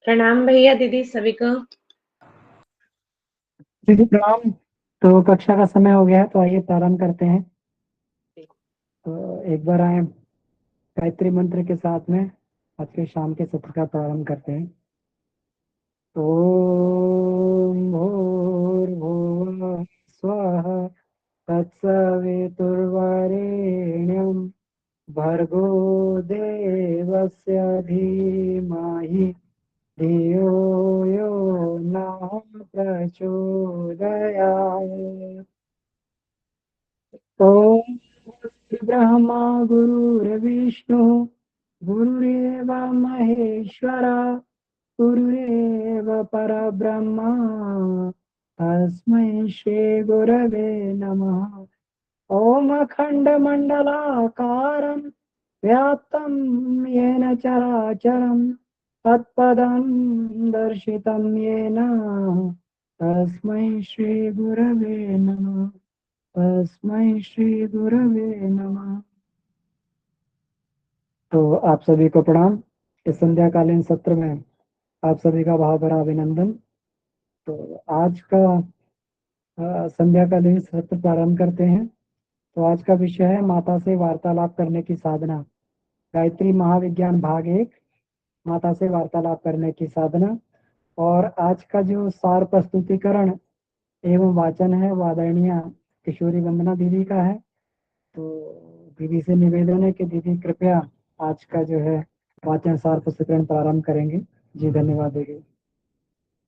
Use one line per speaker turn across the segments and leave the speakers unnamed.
प्रणाम भैया दीदी सभी को।
दीदी प्रणाम। तो कक्षा का समय हो गया है, तो आइए प्रारंभ करते हैं। तो एक बार आए गायत्री मंत्र के साथ में आज के शाम के सत्र का प्रारंभ करते हैं। ओम भूर्भुवः स्वः तत्सवितुर्वरेण्यं भर्गो देवस्य धीमहि धियो यो नः प्रचोदयात्। ओम ब्रह्मा गुरुर्विष्णु गुरुरेव महेश्वर गुरुरेव परब्रह्म तस्मै श्री गुरवे नमः। ओम अखण्डमण्डलाकारं व्याप्तं येन चराचरं तत्पदं दर्शितं येन तस्मै श्री गुरवे नमः। तस्मै श्री गुरवे नमः। तो आप सभी को प्रणाम। इस संध्याकालीन सत्र में आप सभी का भाव भरा अभिनंदन। तो आज का संध्याकालीन सत्र प्रारंभ करते हैं। तो आज का विषय है माता से वार्तालाप करने की साधना। गायत्री महाविज्ञान भाग 1, माता से वार्तालाप करने की साधना। और आज का जो सार प्रस्तुतिकरण एवं वाचन है वो आदरणीय किशोरी वंदना दीदी का है। तो दीदी से निवेदन है कि दीदी कृपया आज का जो है वाचन सार प्रस्तुतिकरण प्रारंभ करेंगे। जी धन्यवाद दीदी।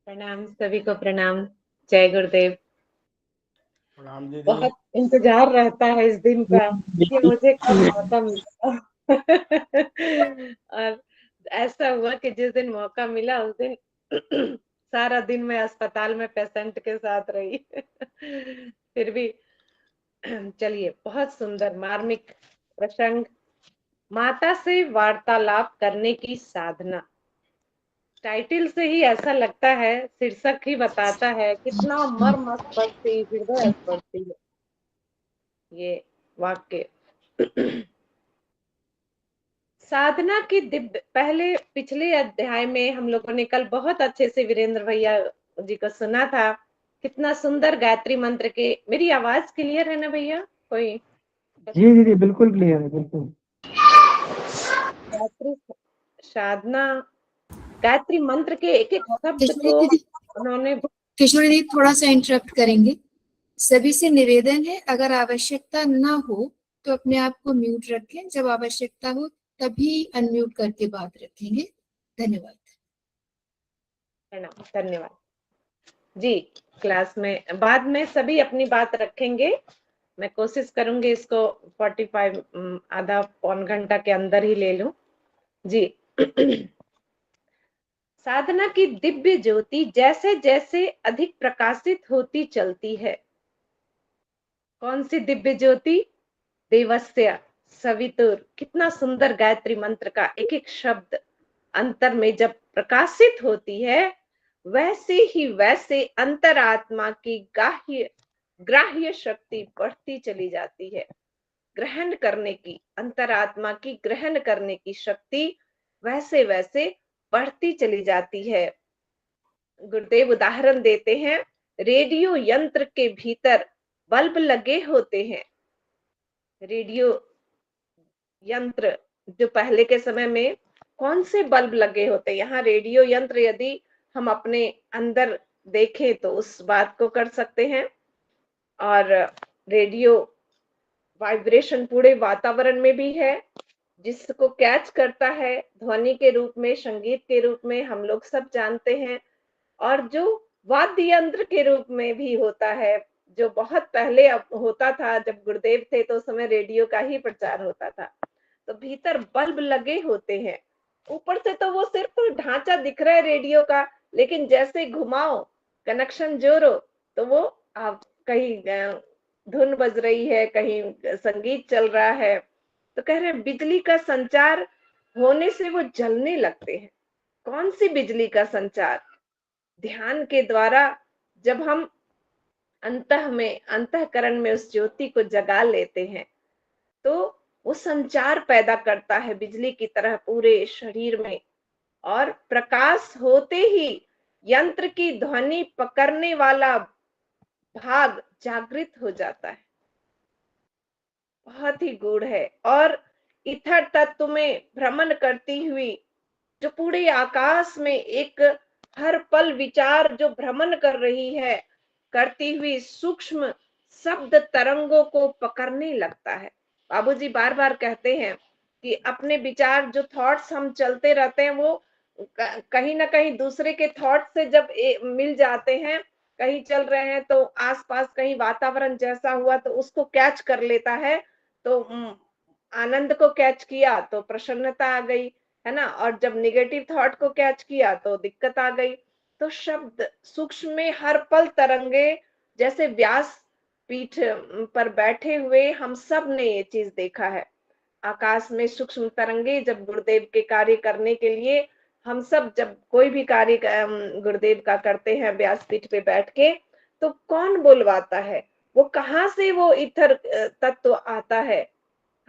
प्रणाम सभी को प्रणाम। जय गुरुदेव।
प्रणाम दीदी।
बहुत इंतजार रहता है इस दिन का कि मुझे कब मौका मिलेगा। और ऐसा हुआ कि जिस दिन मौका मिला उस दिन सारा दिन मैं अस्पताल में पेशेंट के साथ रही। फिर भी चलिए, बहुत सुंदर मार्मिक प्रसंग, माता से वार्तालाप करने की साधना। टाइटल से ही ऐसा लगता है, शीर्षक ही बताता है कितना मर्म स्पर्शी, हृदय स्पर्शी है ये वाक्य। साधना की दिव्य, पहले पिछले अध्याय में हम लोगों ने कल बहुत अच्छे से वीरेंद्र भैया जी को सुना था। कितना सुंदर गायत्री मंत्र के। मेरी आवाज क्लियर है ना भैया? कोई
जी दीदी बिल्कुल क्लियर है, बिल्कुल।
गायत्री साधना, गायत्री मंत्र के एक एक शब्द को उन्होंने।
किशोरी दीदी थोड़ा सा इंटरप्ट करेंगे। सभी से निवेदन है, अगर आवश्यकता ना हो तो अपने आप को म्यूट रखें, जब आवश्यकता हो तभी अनम्यूट करके बात रखेंगे। धन्यवाद।
धन्यवाद जी। क्लास में बाद में सभी अपनी बात रखेंगे। मैं कोशिश करूंगी इसको 45 आधा पौन घंटा के अंदर ही ले लूं जी। साधना की दिव्य ज्योति जैसे जैसे अधिक प्रकाशित होती चलती है। कौन सी दिव्य ज्योति? देवस्य सवितुर। कितना सुंदर गायत्री मंत्र का एक एक शब्द अंतर में जब प्रकाशित होती है, वैसे ही वैसे अंतरात्मा की ग्राह्य शक्ति बढ़ती चली जाती है। ग्रहण करने की, अंतरात्मा की ग्रहण करने की शक्ति वैसे वैसे बढ़ती चली जाती है। गुरुदेव उदाहरण देते हैं, रेडियो यंत्र के भीतर बल्ब लगे होते हैं। रेडियो यंत्र जो पहले के समय में कौन से बल्ब लगे होते, यहाँ रेडियो यंत्र यदि हम अपने अंदर देखें तो उस बात को कर सकते हैं। और रेडियो वाइब्रेशन पूरे वातावरण में भी है, जिसको कैच करता है ध्वनि के रूप में, संगीत के रूप में, हम लोग सब जानते हैं। और जो वाद्य यंत्र के रूप में भी होता है, जो बहुत पहले अब होता था, जब गुरुदेव थे तो उस समय रेडियो का ही प्रचार होता था। तो भीतर बल्ब लगे होते हैं। ऊपर से तो वो सिर्फ ढांचा दिख रहा है रेडियो का, लेकिन जैसे घुमाओ, कनेक्शन जोड़ो, तो वो आप कहीं धुन बज रही है, कहीं संगीत चल रहा है। तो कह रहे बिजली का संचार होने से वो जलने लगते हैं। कौन सी बिजली का संचार? ध्यान के द्वारा जब हम अंतःकरण में उस ज्योति को जगा लेते हैं, तो वो संचार पैदा करता है बिजली की तरह पूरे शरीर में। और प्रकाश होते ही यंत्र की ध्वनि पकड़ने वाला भाग जागृत हो जाता है। बहुत ही गूढ़ है। और इथर तत्व में भ्रमण करती हुई जो पूरे आकाश में एक हर पल विचार जो भ्रमण कर रही है, करती हुई सूक्ष्म शब्द तरंगों को पकड़ने लगता है। बाबूजी बार बार कहते हैं कि अपने विचार जो थॉट्स हम चलते रहते हैं वो कहीं ना कहीं दूसरे के थॉट से जब मिल जाते हैं, कहीं चल रहे हैं तो आसपास कहीं वातावरण जैसा हुआ तो उसको कैच कर लेता है, तो आनंद को कैच किया तो प्रसन्नता आ गई, है ना, और जब निगेटिव थॉट को कैच किया तो दिक्कत आ गई। तो शब्द सूक्ष्म में हर पल तरंगे, जैसे व्यास पीठ पर बैठे हुए हम सब ने ये चीज देखा है। आकाश में सूक्ष्म तरंगे जब गुरुदेव के कार्य करने के लिए हम सब जब कोई भी कार्य गुरुदेव का करते हैं व्यासपीठ पे बैठ के, तो कौन बुलवाता है, वो कहाँ से वो इथर तत्व आता है,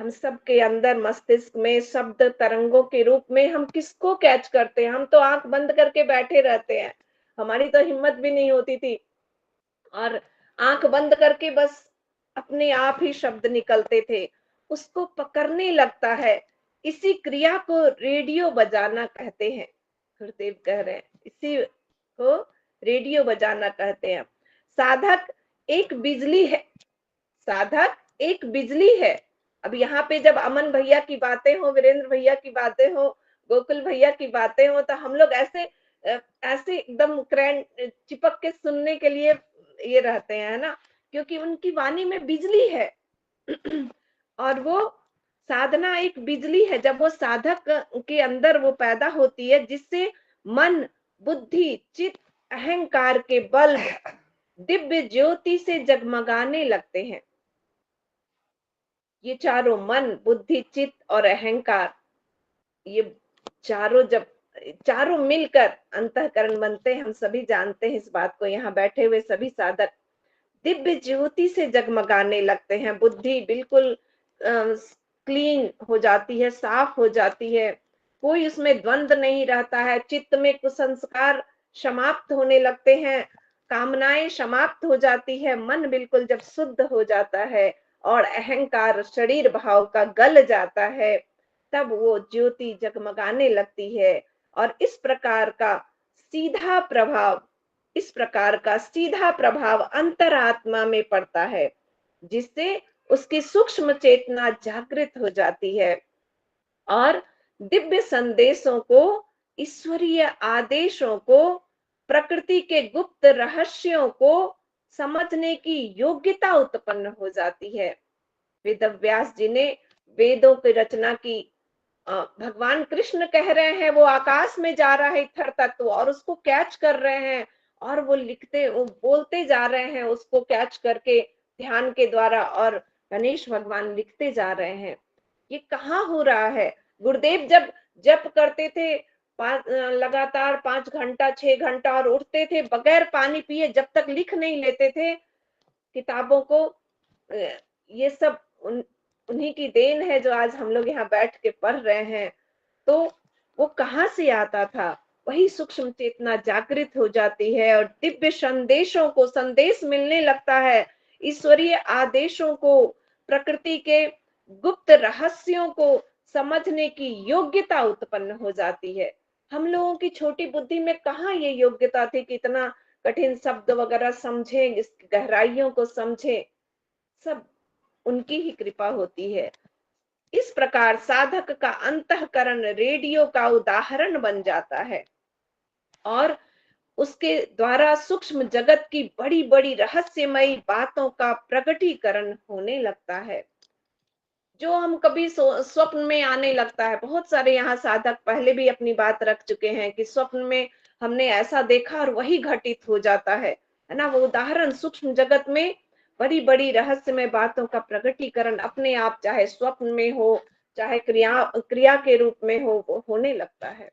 हम सब के अंदर मस्तिष्क में शब्द तरंगों के रूप में हम किसको कैच करते हैं। हम तो आंख बंद करके बैठे रहते हैं, हमारी तो हिम्मत भी नहीं होती थी, और आंख बंद करके बस अपने आप ही शब्द निकलते थे, उसको पकड़ने लगता है। इसी क्रिया को रेडियो बजाना कहते हैं। गुरुदेव कह रहे हैं इसी को रेडियो बजाना कहते हैं। साधक एक बिजली है, साधक एक बिजली है। अब यहाँ पे जब अमन भैया की बातें हो, वीरेंद्र भैया की बातें हो, गोकुल भैया की बातें हो, तो हम लोग ऐसे एकदम क्रैन चिपक के सुनने के लिए ये रहते हैं, है ना, क्योंकि उनकी वाणी में बिजली है। और वो साधना एक बिजली है, जब वो साधक के अंदर वो पैदा होती है, जिससे मन, बुद्धि, चित्त, अहंकार के बल्ब दिव्य ज्योति से जगमगाने लगते हैं। ये चारों मन, बुद्धि, चित्त और अहंकार, ये चारों मिलकर अंतःकरण बनते हैं। हम सभी जानते हैं इस बात को, यहाँ बैठे हुए सभी साधक दिव्य ज्योति से जगमगाने लगते हैं। बुद्धि बिल्कुल क्लीन हो जाती है, साफ हो जाती है, कोई उसमें द्वंद्व नहीं रहता है। चित्त में कुसंस्कार समाप्त होने लगते हैं, कामनाएं समाप्त हो जाती है, मन बिल्कुल जब शुद्ध हो जाता है और अहंकार शरीर भाव का गल जाता है, तब वो ज्योति जगमगाने लगती है। और इस प्रकार का सीधा प्रभाव अंतरात्मा में पड़ता है, जिससे उसकी सूक्ष्म चेतना जागृत हो जाती है और दिव्य संदेशों को, ईश्वरीय आदेशों को, प्रकृति के गुप्त रहस्यों को समझने की योग्यता उत्पन्न हो जाती है। वेद व्यास जी ने वेदों की रचना की। भगवान कृष्ण कह रहे हैं वो आकाश में जा रहा है इथर तत्व, और उसको कैच कर रहे हैं, और वो बोलते जा रहे हैं उसको कैच करके ध्यान के द्वारा, और गणेश भगवान लिखते जा रहे हैं। ये कहाँ हो रहा है? गुरुदेव जब जप करते थे लगातार 5 घंटा 6 घंटा, और उठते थे बगैर पानी पिए, जब तक लिख नहीं लेते थे किताबों को। ये सब उन्हीं की देन है जो आज हम लोग यहाँ बैठ के पढ़ रहे हैं। तो वो कहाँ से आता था? वही सूक्ष्म चेतना जागृत हो जाती है और दिव्य संदेशों को संदेश मिलने लगता है, ईश्वरीय आदेशों को, प्रकृति के गुप्त रहस्यों को समझने की योग्यता उत्पन्न हो जाती है। हम लोगों की छोटी बुद्धि में कहाँ ये योग्यता थी कि इतना कठिन शब्द वगैरह समझे, इस गहराइयों को समझे। सब उनकी ही कृपा होती है। इस प्रकार साधक का अंतःकरण रेडियो का उदाहरण बन जाता है और उसके द्वारा सूक्ष्म जगत की बड़ी बड़ी रहस्यमयी बातों का प्रकटीकरण होने लगता है, जो हम कभी स्वप्न में आने लगता है। बहुत सारे यहाँ साधक पहले भी अपनी बात रख चुके हैं कि स्वप्न में हमने ऐसा देखा और वही घटित हो जाता है ना। वो उदाहरण सूक्ष्म जगत में बड़ी बड़ी रहस्यमय बातों का प्रकटीकरण अपने आप, चाहे स्वप्न में हो चाहे क्रिया के रूप में हो, वो होने लगता है।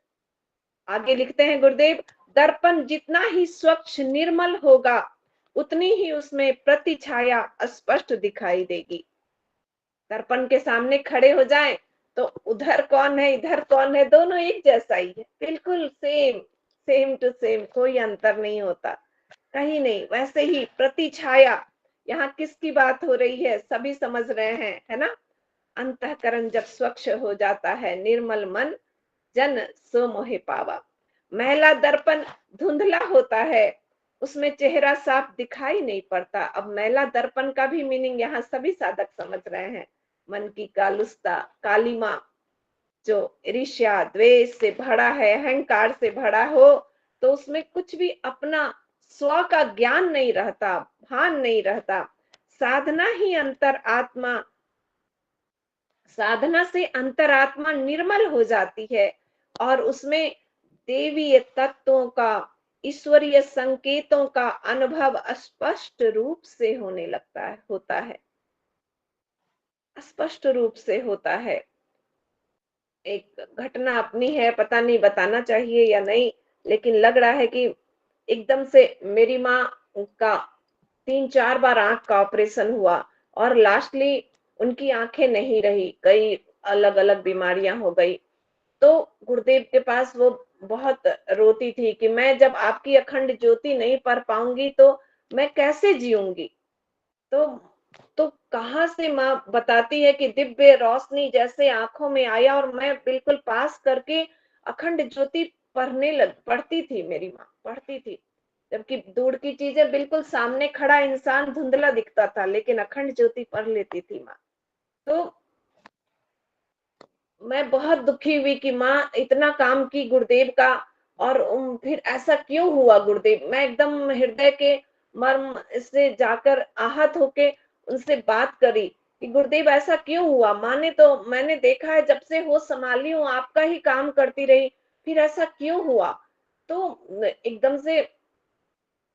आगे लिखते हैं गुरुदेव, दर्पण जितना ही स्वच्छ निर्मल होगा उतनी ही उसमें प्रतिछाया स्पष्ट दिखाई देगी। दर्पण के सामने खड़े हो जाएं तो उधर कौन है इधर कौन है, दोनों एक जैसा ही है, बिल्कुल सेम, सेम टू सेम, कोई अंतर नहीं होता कहीं नहीं। वैसे ही प्रति छाया, यहाँ किसकी बात हो रही है, सभी समझ रहे हैं, है ना। अंतःकरण जब स्वच्छ हो जाता है, निर्मल मन जन सो मोहे पावा। मैला दर्पण धुंधला होता है, उसमें चेहरा साफ दिखाई नहीं पड़ता। अब मैला दर्पण का भी मीनिंग यहाँ सभी साधक समझ रहे हैं। मन की कालुस्ता, कालिमा, जो ईर्ष्या द्वेष से भरा है, अहंकार से भरा हो, तो उसमें कुछ भी अपना स्व का ज्ञान नहीं रहता, भान नहीं रहता। साधना ही अंतरात्मा, साधना से अंतरात्मा निर्मल हो जाती है और उसमें देवीय तत्वों का, ईश्वरीय संकेतों का अनुभव स्पष्ट रूप से होने लगता है, होता है, स्पष्ट रूप से होता है। एक घटना अपनी है, पता नहीं बताना चाहिए या नहीं, लेकिन लग रहा है कि एकदम से मेरी माँ का 3-4 बार आंख का ऑपरेशन हुआ और लास्टली उनकी आंखें नहीं रही, कई अलग अलग बीमारियां हो गई। तो गुरुदेव के पास वो बहुत रोती थी कि मैं जब आपकी अखंड ज्योति नहीं पढ़ पाऊंगी तो मैं कैसे जीऊंगी। तो कहाँ से माँ बताती है कि दिव्य रोशनी जैसे आंखों में आया और मैं बिल्कुल पास करके अखंड ज्योति पढ़ती थी, मेरी माँ पढ़ती थी। जबकि दूर की चीजें बिल्कुल सामने खड़ा इंसान धुंधला दिखता था, लेकिन अखंड ज्योति पढ़ लेती थी माँ। तो मैं बहुत दुखी हुई कि माँ इतना काम की गुरुदेव का, और फिर ऐसा क्यों हुआ गुरुदेव। मैं एकदम हृदय के मर्म से जाकर आहत होके उनसे बात करी कि गुरुदेव ऐसा क्यों हुआ। माँ ने तो, मैंने देखा है जब से होश संभाली हूँ आपका ही काम करती रही, फिर ऐसा क्यों हुआ। तो एकदम से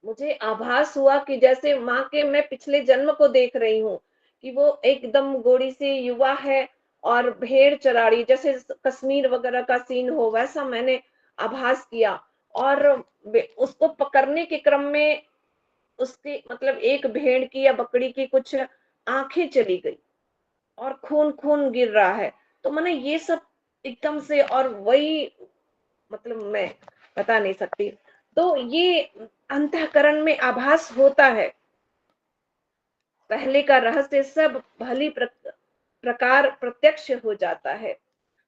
मुझे आभास हुआ कि जैसे माँ के मैं पिछले जन्म को देख रही हूँ कि वो एकदम गोरी सी युवा है और भेड़ चरा रही, जैसे कश्मीर वगैरह का सीन हो, वैसा मैंने आभास किया। और उसको पकड़ने के क्रम में उसकी मतलब एक भेड़ की या बकरी की कुछ आंखें चली गई और खून खून गिर रहा है। तो मैंने ये सब एकदम से, और वही मतलब मैं बता नहीं सकती। तो ये अंतःकरण में आभास होता है, पहले का रहस्य सब भली प्रकार प्रत्यक्ष हो जाता है।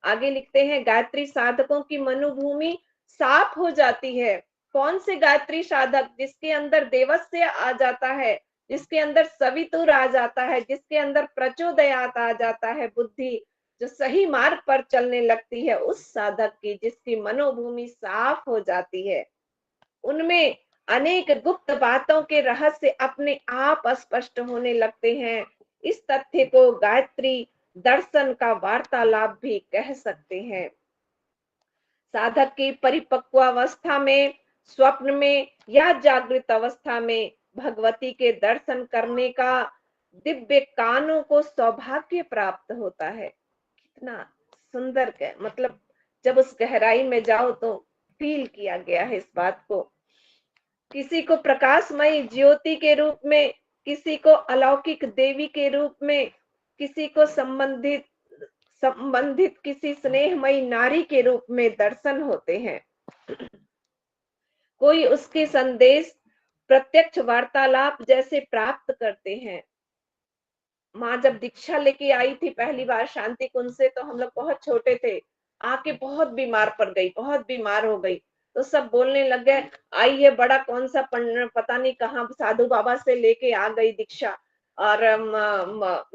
आगे लिखते हैं, गायत्री साधकों की मनोभूमि साफ हो जाती है। कौन से गायत्री साधक, जिसके अंदर देवस्य आ जाता है, जिसके अंदर सवितुर आ जाता है, जिसके अंदर प्रचोदयात आ जाता है, बुद्धि जो सही मार्ग पर चलने लगती है, उस साधक की जिसकी मनोभूमि साफ हो जाती है, उनमें अनेक गुप्त बातों के रहस्य अपने आप स्पष्ट होने लगते हैं। इस तथ्य को गायत्री दर्शन का वार्तालाप भी कह सकते हैं। साधक की परिपक्व अवस्था में, स्वप्न में या जागृत अवस्था में भगवती के दर्शन करने का दिव्य कानों को सौभाग्य प्राप्त होता है। कितना सुंदर है, मतलब जब उस गहराई में जाओ तो फील किया गया है इस बात को। किसी को प्रकाशमयी ज्योति के रूप में, किसी को अलौकिक देवी के रूप में, किसी को संबंधित किसी स्नेहमयी नारी के रूप में दर्शन होते हैं। कोई उसके संदेश प्रत्यक्ष वार्तालाप जैसे प्राप्त करते हैं। माँ जब दीक्षा लेके आई थी पहली बार शांति कुंज से, तो हम लोग बहुत छोटे थे, आके बहुत बीमार पड़ गई, बहुत बीमार हो गई। तो सब बोलने लग गए, आई है बड़ा कौन सा पता नहीं कहाँ साधु बाबा से लेके आ गई दीक्षा, और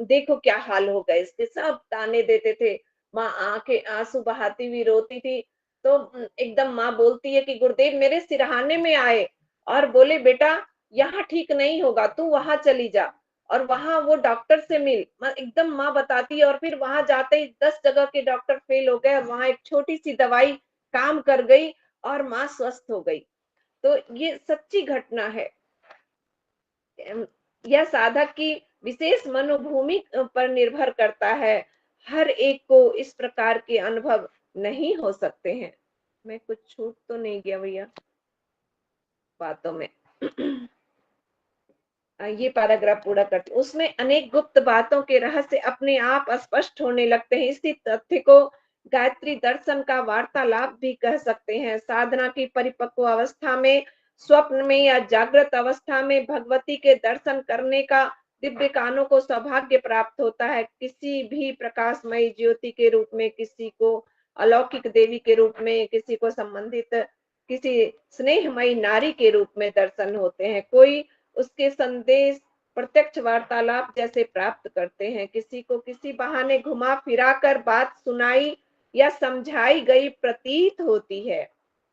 देखो क्या हाल हो गए इसके, सब ताने देते थे। माँ आके आंसू बहाती हुई रोती थी। तो एकदम माँ बोलती है कि गुरुदेव मेरे सिरहाने में आए और बोले, बेटा यहाँ ठीक नहीं होगा, तू वहां चली जा और वहां वो डॉक्टर से मिल। एकदम माँ बताती है, और फिर वहां जाते ही 10 जगह के डॉक्टर फेल हो गए और वहां एक छोटी सी दवाई काम कर गई और माँ स्वस्थ हो गई। तो ये सच्ची घटना है। यह साधक की विशेष मनोभूमि पर निर्भर करता है। हर एक को इस प्रकार के अनुभव नहीं हो सकते हैं। मैं कुछ छूट तो नहीं गया भैया बातों में। ये पैराग्राफ पूरा करते, उसमें अनेक गुप्त बातों के रहस्य अपने आप स्पष्ट होने लगते हैं। इसी तथ्य को गायत्री दर्शन का वार्तालाप भी कह सकते हैं। साधना की परिपक्व अवस्था में, स्वप्न में या जागृत अवस्था में भगवती के दर्शन करने का दिव्य कानों को सौभाग्य प्राप्त होता है। किसी भी प्रकाशमयी ज्योति के रूप में, किसी को अलौकिक देवी के रूप में, किसी को संबंधित किसी स्नेहमयी नारी के रूप में दर्शन होते हैं। कोई उसके संदेश प्रत्यक्ष वार्तालाप जैसे प्राप्त करते हैं। किसी को किसी बहाने घुमा फिरा कर बात सुनाई या समझाई गई प्रतीत होती है।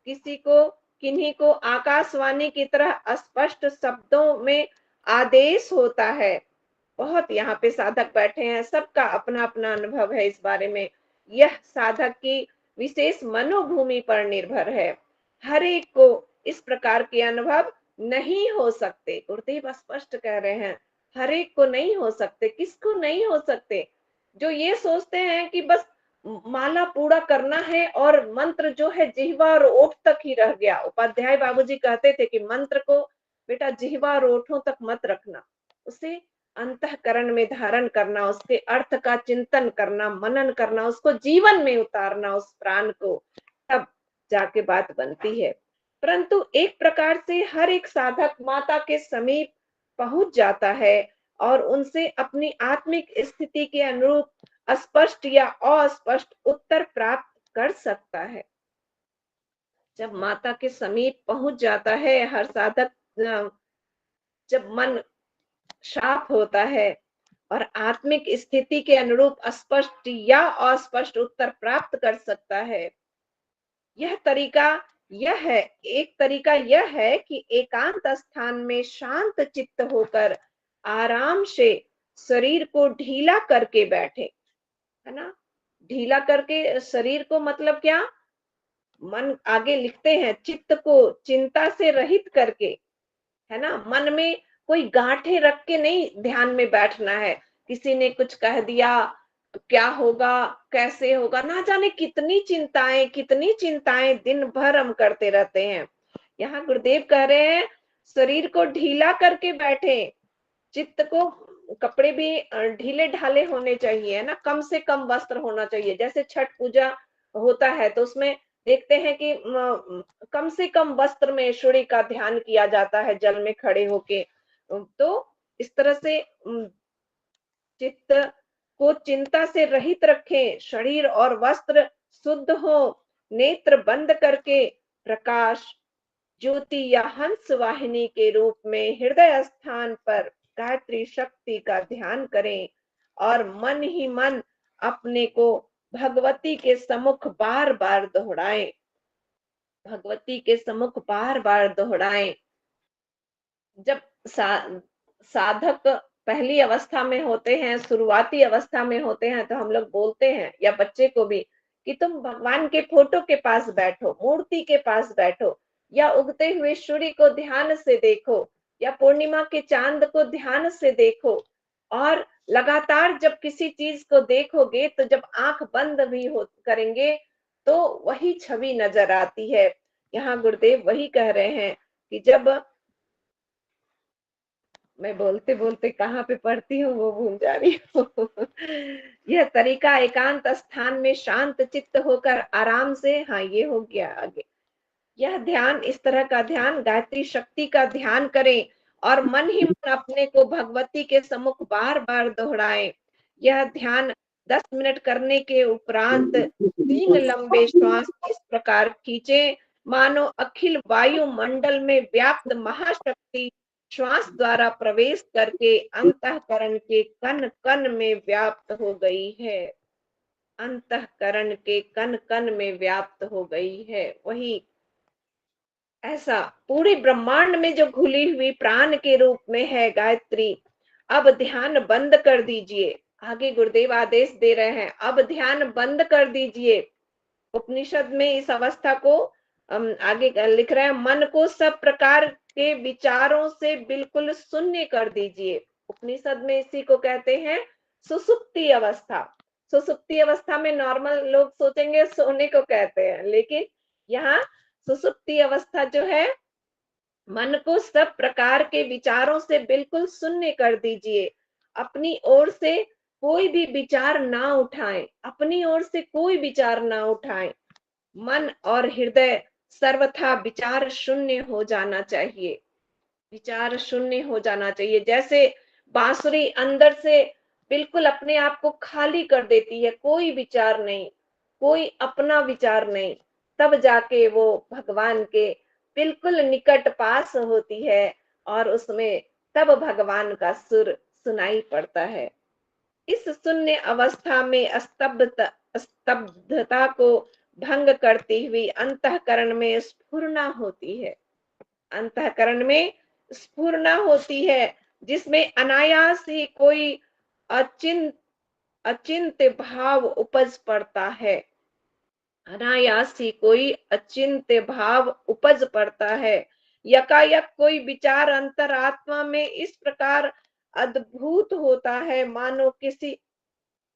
किसी को किन्हीं को आकाशवाणी की तरह स्पष्ट शब्दों में आदेश होता है। बहुत यहाँ पे साधक बैठे हैं, सबका अपना अपना अनुभव है इस बारे में। यह साधक की विशेष मनोभूमि पर निर्भर है। हर एक को इस प्रकार के अनुभव नहीं हो सकते। गुरुदेव स्पष्ट कह रहे हैं, हर एक को नहीं हो सकते। किसको नहीं हो सकते? जो ये सोचते हैं कि बस माला पूरा करना है और मंत्र जो है जिह्वा और ओठ तक ही रह गया। उपाध्याय बाबूजी कहते थे कि मंत्र को बेटा जिह्वा और ओठों तक मत रखना, उसे अंतःकरण में धारण करना, उसके अर्थ का चिंतन करना, मनन करना, उसको जीवन में उतारना, उस प्राण को, तब जाके बात बनती है। परंतु एक प्रकार से हर एक साधक माता के समीप पहुंच जाता है और उनसे अपनी आत्मिक स्थिति के अनुरूप स्पष्ट या अस्पष्ट उत्तर प्राप्त कर सकता है। जब माता के समीप पहुंच जाता है हर साधक, जब मन साफ होता है और आत्मिक स्थिति के अनुरूप स्पष्ट या अस्पष्ट उत्तर प्राप्त कर सकता है। यह तरीका एक तरीका यह है कि एकांत स्थान में शांत चित्त होकर आराम से शरीर को ढीला करके बैठे, है ना। ढीला करके शरीर को मतलब क्या? मन आगे लिखते हैं, चित्त को चिंता से रहित करके, है ना। मन में कोई गांठें रख के नहीं ध्यान में बैठना है। किसी ने कुछ कह दिया तो क्या होगा, कैसे होगा, ना जाने कितनी चिंताएं दिन भर हम करते रहते हैं। यहाँ गुरुदेव कह रहे हैं शरीर को ढीला करके बैठे, चित्त को, कपड़े भी ढीले ढाले होने चाहिए, है ना। कम से कम वस्त्र होना चाहिए। जैसे छठ पूजा होता है तो उसमें देखते हैं कि कम से कम वस्त्र में सूर्य का ध्यान किया जाता है जल में खड़े होके। तो इस तरह से चित्त को चिंता से रहित रखें, शरीर और वस्त्र शुद्ध हो, नेत्र बंद करके प्रकाश ज्योति या हंस वाहिनी के रूप में हृदय स्थान पर गायत्री शक्ति का ध्यान करें और मन ही मन अपने को भगवती के सम्मुख बार बार दोहराएं। भगवती के सम्मुख बार बार दोहराएं। जब साधक पहली अवस्था में होते हैं, शुरुआती अवस्था में होते हैं, तो हम लोग बोलते हैं या बच्चे को भी कि तुम भगवान के फोटो के पास बैठो, मूर्ति के पास बैठो, या उगते हुए सूर्य को ध्यान से देखो, या पूर्णिमा के चांद को ध्यान से देखो। और लगातार जब किसी चीज को देखोगे तो जब आंख बंद भी करेंगे तो वही छवि नजर आती है। यहाँ गुरुदेव वही कह रहे हैं कि जब मैं बोलते बोलते कहाँ पे पढ़ती हूँ वो भूल जा रही हूँ। यह तरीका एकांत स्थान में शांत चित्त होकर आराम से, हाँ ये हो गया आगे। यह ध्यान, इस तरह का ध्यान गायत्री शक्ति का ध्यान करें और मन ही मन अपने को भगवती के सम्मुख बार बार दोहराएं। यह ध्यान 10 मिनट करने के उपरांत 3 लंबे श्वास इस प्रकार खींचे मानो अखिल वायुमंडल में व्याप्त महाशक्ति श्वास द्वारा प्रवेश करके अंतःकरण के कण कण में व्याप्त हो गई है। अंतःकरण के कण कण में व्याप्त हो गई है। वही ऐसा पूरे ब्रह्मांड में जो घुली हुई प्राण के रूप में है गायत्री। अब ध्यान बंद कर दीजिए। आगे गुरुदेव आदेश दे रहे हैं, अब ध्यान बंद कर दीजिए। उपनिषद में इस अवस्था को आगे लिख रहे हैं, मन को सब प्रकार के विचारों से बिल्कुल शून्य कर दीजिए। उपनिषद में इसी को कहते हैं सुसुप्ति अवस्था। सुसुप्ति अवस्था में नॉर्मल लोग सोचेंगे सोने को कहते हैं, लेकिन यहाँ सुसुप्ति अवस्था जो है मन को सब प्रकार के विचारों से बिल्कुल शून्य कर दीजिए। अपनी ओर से कोई भी विचार ना उठाएं, अपनी ओर से कोई विचार ना उठाएं। मन और हृदय सर्वथा विचार शून्य हो जाना चाहिए, विचार शून्य हो जाना चाहिए। जैसे बांसुरी अंदर से बिल्कुल अपने आप को खाली कर देती है, कोई विचार नहीं, कोई अपना विचार नहीं, तब जाके वो भगवान के बिल्कुल निकट पास होती है और उसमें तब भगवान का सुर सुनाई पड़ता है। इस शून्य अवस्था में स्तब्धता को भंग करती हुई अंतःकरण में स्फुरना होती है, अंतःकरण में स्फुरना होती है, जिसमें अनायास ही कोई अचिंत्य भाव उपज पड़ता है, अनायास ही कोई अचिंत्य भाव उपज पड़ता है। यकायक कोई विचार अंतरात्मा में इस प्रकार अद्भुत होता है मानो किसी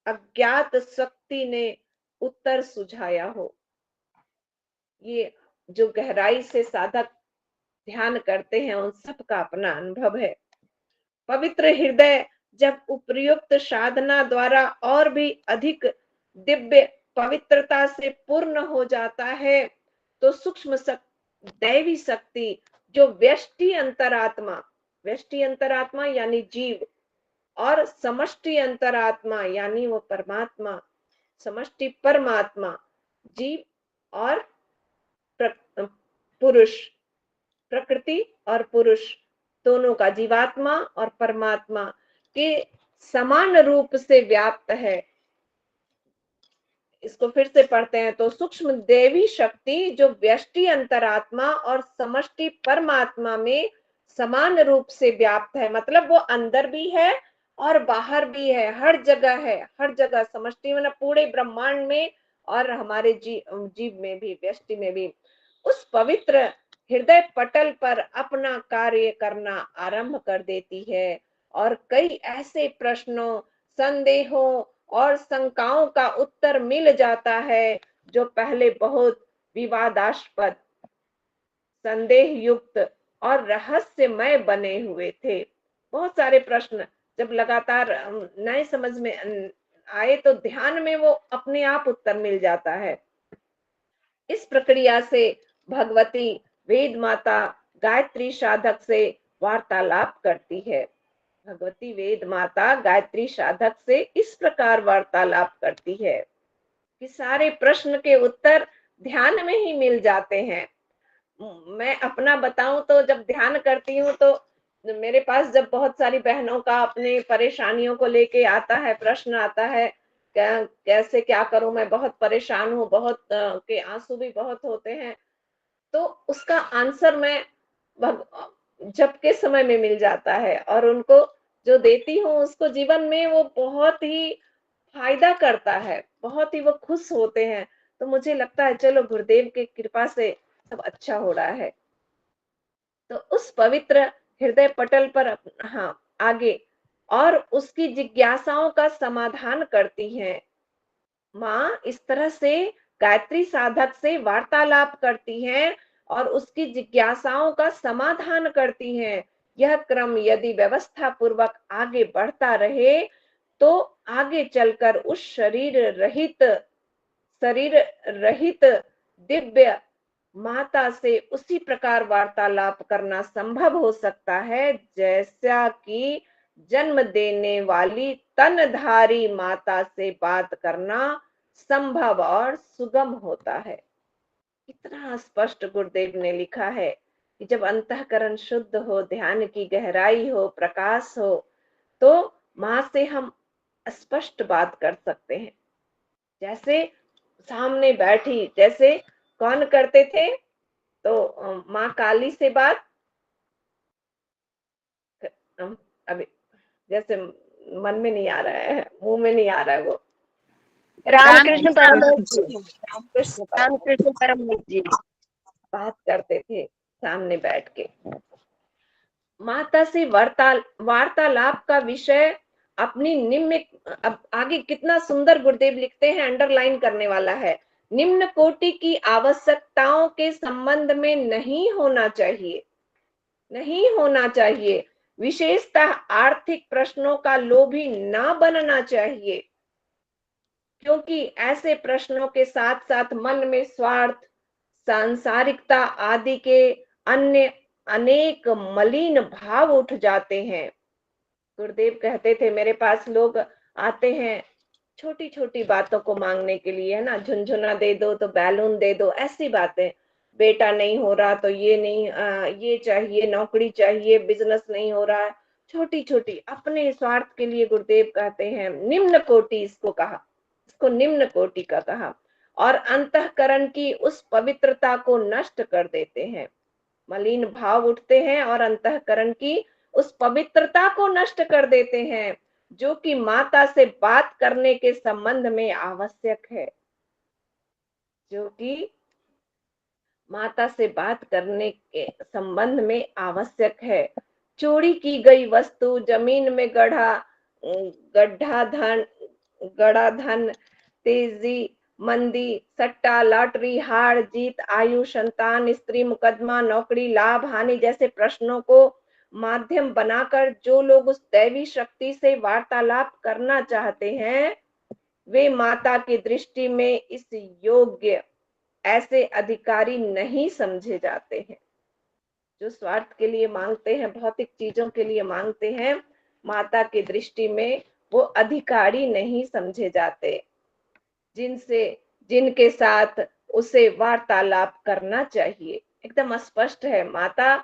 अज्ञात शक्ति ने उत्तर सुझाया हो। ये जो गहराई से साधक ध्यान करते हैं उन सबका अपना अनुभव है। पवित्र हृदय जब उपर्युक्त साधना द्वारा और भी अधिक दिव्य पवित्रता से पूर्ण हो जाता है तो सूक्ष्म दैवी शक्ति जो व्यष्टि अंतरात्मा यानी जीव और समष्टि अंतरात्मा यानी वो परमात्मा, समष्टि परमात्मा, जीव और पुरुष, प्रकृति और पुरुष दोनों का, जीवात्मा और परमात्मा के समान रूप से व्याप्त है। इसको फिर से पढ़ते हैं तो सूक्ष्म देवी शक्ति जो व्यष्टि अंतरात्मा और समष्टि परमात्मा में समान रूप से व्याप्त है, मतलब वो अंदर भी है और बाहर भी है, हर जगह है, हर जगह। समष्टि मतलब पूरे ब्रह्मांड में और हमारे जीव में भी, व्यष्टि में भी। उस पवित्र हृदय पटल पर अपना कार्य करना आरंभ कर देती है और कई ऐसे प्रश्नों, संदेहों और शंकाओं का उत्तर मिल जाता है जो पहले बहुत विवादास्पद, संदेह युक्त और रहस्यमय बने हुए थे। बहुत सारे प्रश्न जब लगातार नए समझ में आए तो ध्यान में वो अपने आप उत्तर मिल जाता है। इस प्रक्रिया से भगवती वेद माता गायत्री साधक से वार्तालाप करती है। भगवती वेद माता गायत्री साधक से इस प्रकार वार्तालाप करती है कि सारे प्रश्न के उत्तर ध्यान में ही मिल जाते हैं। मैं अपना बताऊं तो जब ध्यान करती हूँ तो मेरे पास जब बहुत सारी बहनों का अपने परेशानियों को लेके आता है, प्रश्न आता है, कैसे क्या करूं, मैं बहुत परेशान हूँ, बहुत के आंसू भी बहुत होते हैं, तो उसका आंसर मैं जब के समय में मिल जाता है और उनको जो देती हूँ उसको जीवन में वो बहुत ही फायदा करता है, बहुत ही वो खुश होते हैं। तो मुझे लगता है चलो गुरुदेव की कृपा से सब अच्छा हो रहा है। तो उस पवित्र हृदय पटल पर हाँ आगे और उसकी जिज्ञासाओं का समाधान करती हैं। माँ इस तरह से गायत्री साधक से वार्तालाप करती हैं और उसकी जिज्ञासाओं का समाधान करती हैं। यह क्रम यदि व्यवस्था पूर्वक आगे बढ़ता रहे तो आगे चलकर उस शरीर रहित दिव्य माता से उसी प्रकार वार्तालाप करना संभव हो सकता है जैसा कि जन्म देने वाली तनधारी माता से बात करना संभव और सुगम होता है। इतना स्पष्ट गुरुदेव ने लिखा है कि जब अंतःकरण शुद्ध हो, ध्यान की गहराई हो, प्रकाश हो, तो माँ से हम स्पष्ट बात कर सकते हैं। जैसे सामने बैठी, जैसे कौन करते थे तो माँ काली से बात, अभी जैसे मन में नहीं आ रहा है, मुंह में नहीं आ रहा है, वो
रामकृष्ण परमहंस जी
बात करते थे सामने बैठ के। माता से वार्तालाप का विषय अपनी निम्न, अब आगे कितना सुंदर गुरुदेव लिखते हैं, अंडरलाइन करने वाला है, निम्न कोटि की आवश्यकताओं के संबंध में नहीं होना चाहिए। नहीं होना चाहिए। विशेषतः आर्थिक प्रश्नों का लोभी ना बनना चाहिए, क्योंकि ऐसे प्रश्नों के साथ साथ मन में स्वार्थ, सांसारिकता आदि के अन्य अनेक मलिन भाव उठ जाते हैं। गुरुदेव कहते थे, मेरे पास लोग आते हैं छोटी छोटी बातों को मांगने के लिए, है ना, झुनझुना दे दो तो बैलून दे दो, ऐसी बातें। बेटा नहीं हो रहा तो ये नहीं, ये चाहिए, नौकरी चाहिए, बिजनेस नहीं हो रहा है, छोटी छोटी अपने स्वार्थ के लिए। गुरुदेव कहते हैं निम्न कोटि इसको कहा, इसको निम्न कोटि का कहा, और अंतःकरण की उस पवित्रता को नष्ट कर देते हैं। मलिन भाव उठते हैं और अंतःकरण की उस पवित्रता को नष्ट कर देते हैं, जो कि माता से बात करने के संबंध में आवश्यक है, जो कि माता से बात करने के संबंध में आवश्यक है। चोरी की गई वस्तु, जमीन में गड़ा धन, तेजी मंदी, सट्टा, लॉटरी, हार जीत, आयु, संतान, स्त्री, मुकदमा, नौकरी, लाभ, हानि जैसे प्रश्नों को माध्यम बनाकर जो लोग उस दैवी शक्ति से वार्तालाप करना चाहते हैं, वे माता की दृष्टि में इस योग्य ऐसे अधिकारी नहीं समझे जाते हैं। जो स्वार्थ के लिए मांगते हैं, भौतिक चीजों के लिए मांगते हैं, माता की दृष्टि में वो अधिकारी नहीं समझे जाते, जिनके साथ उसे वार्तालाप करना चाहिए। एकदम स्पष्ट है, माता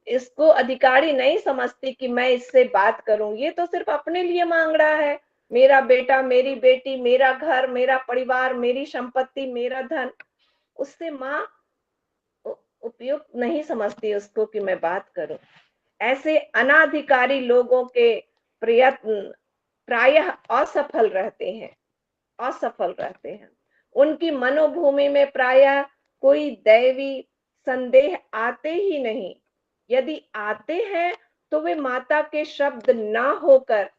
इसको अधिकारी नहीं समझती कि मैं इससे बात करूं, ये तो सिर्फ अपने लिए मांग रहा है, मेरा बेटा, मेरी बेटी, मेरा घर, मेरा परिवार, मेरी संपत्ति, मेरा धन। उससे माँ उपयुक्त नहीं समझती उसको कि मैं बात करूं। ऐसे अनाधिकारी लोगों के प्रयत्न प्रायः असफल रहते हैं। उनकी मनोभूमि में प्रायः कोई दैवी संदेह आते ही नहीं। यदि आते हैं तो वे माता के शब्द ना होकर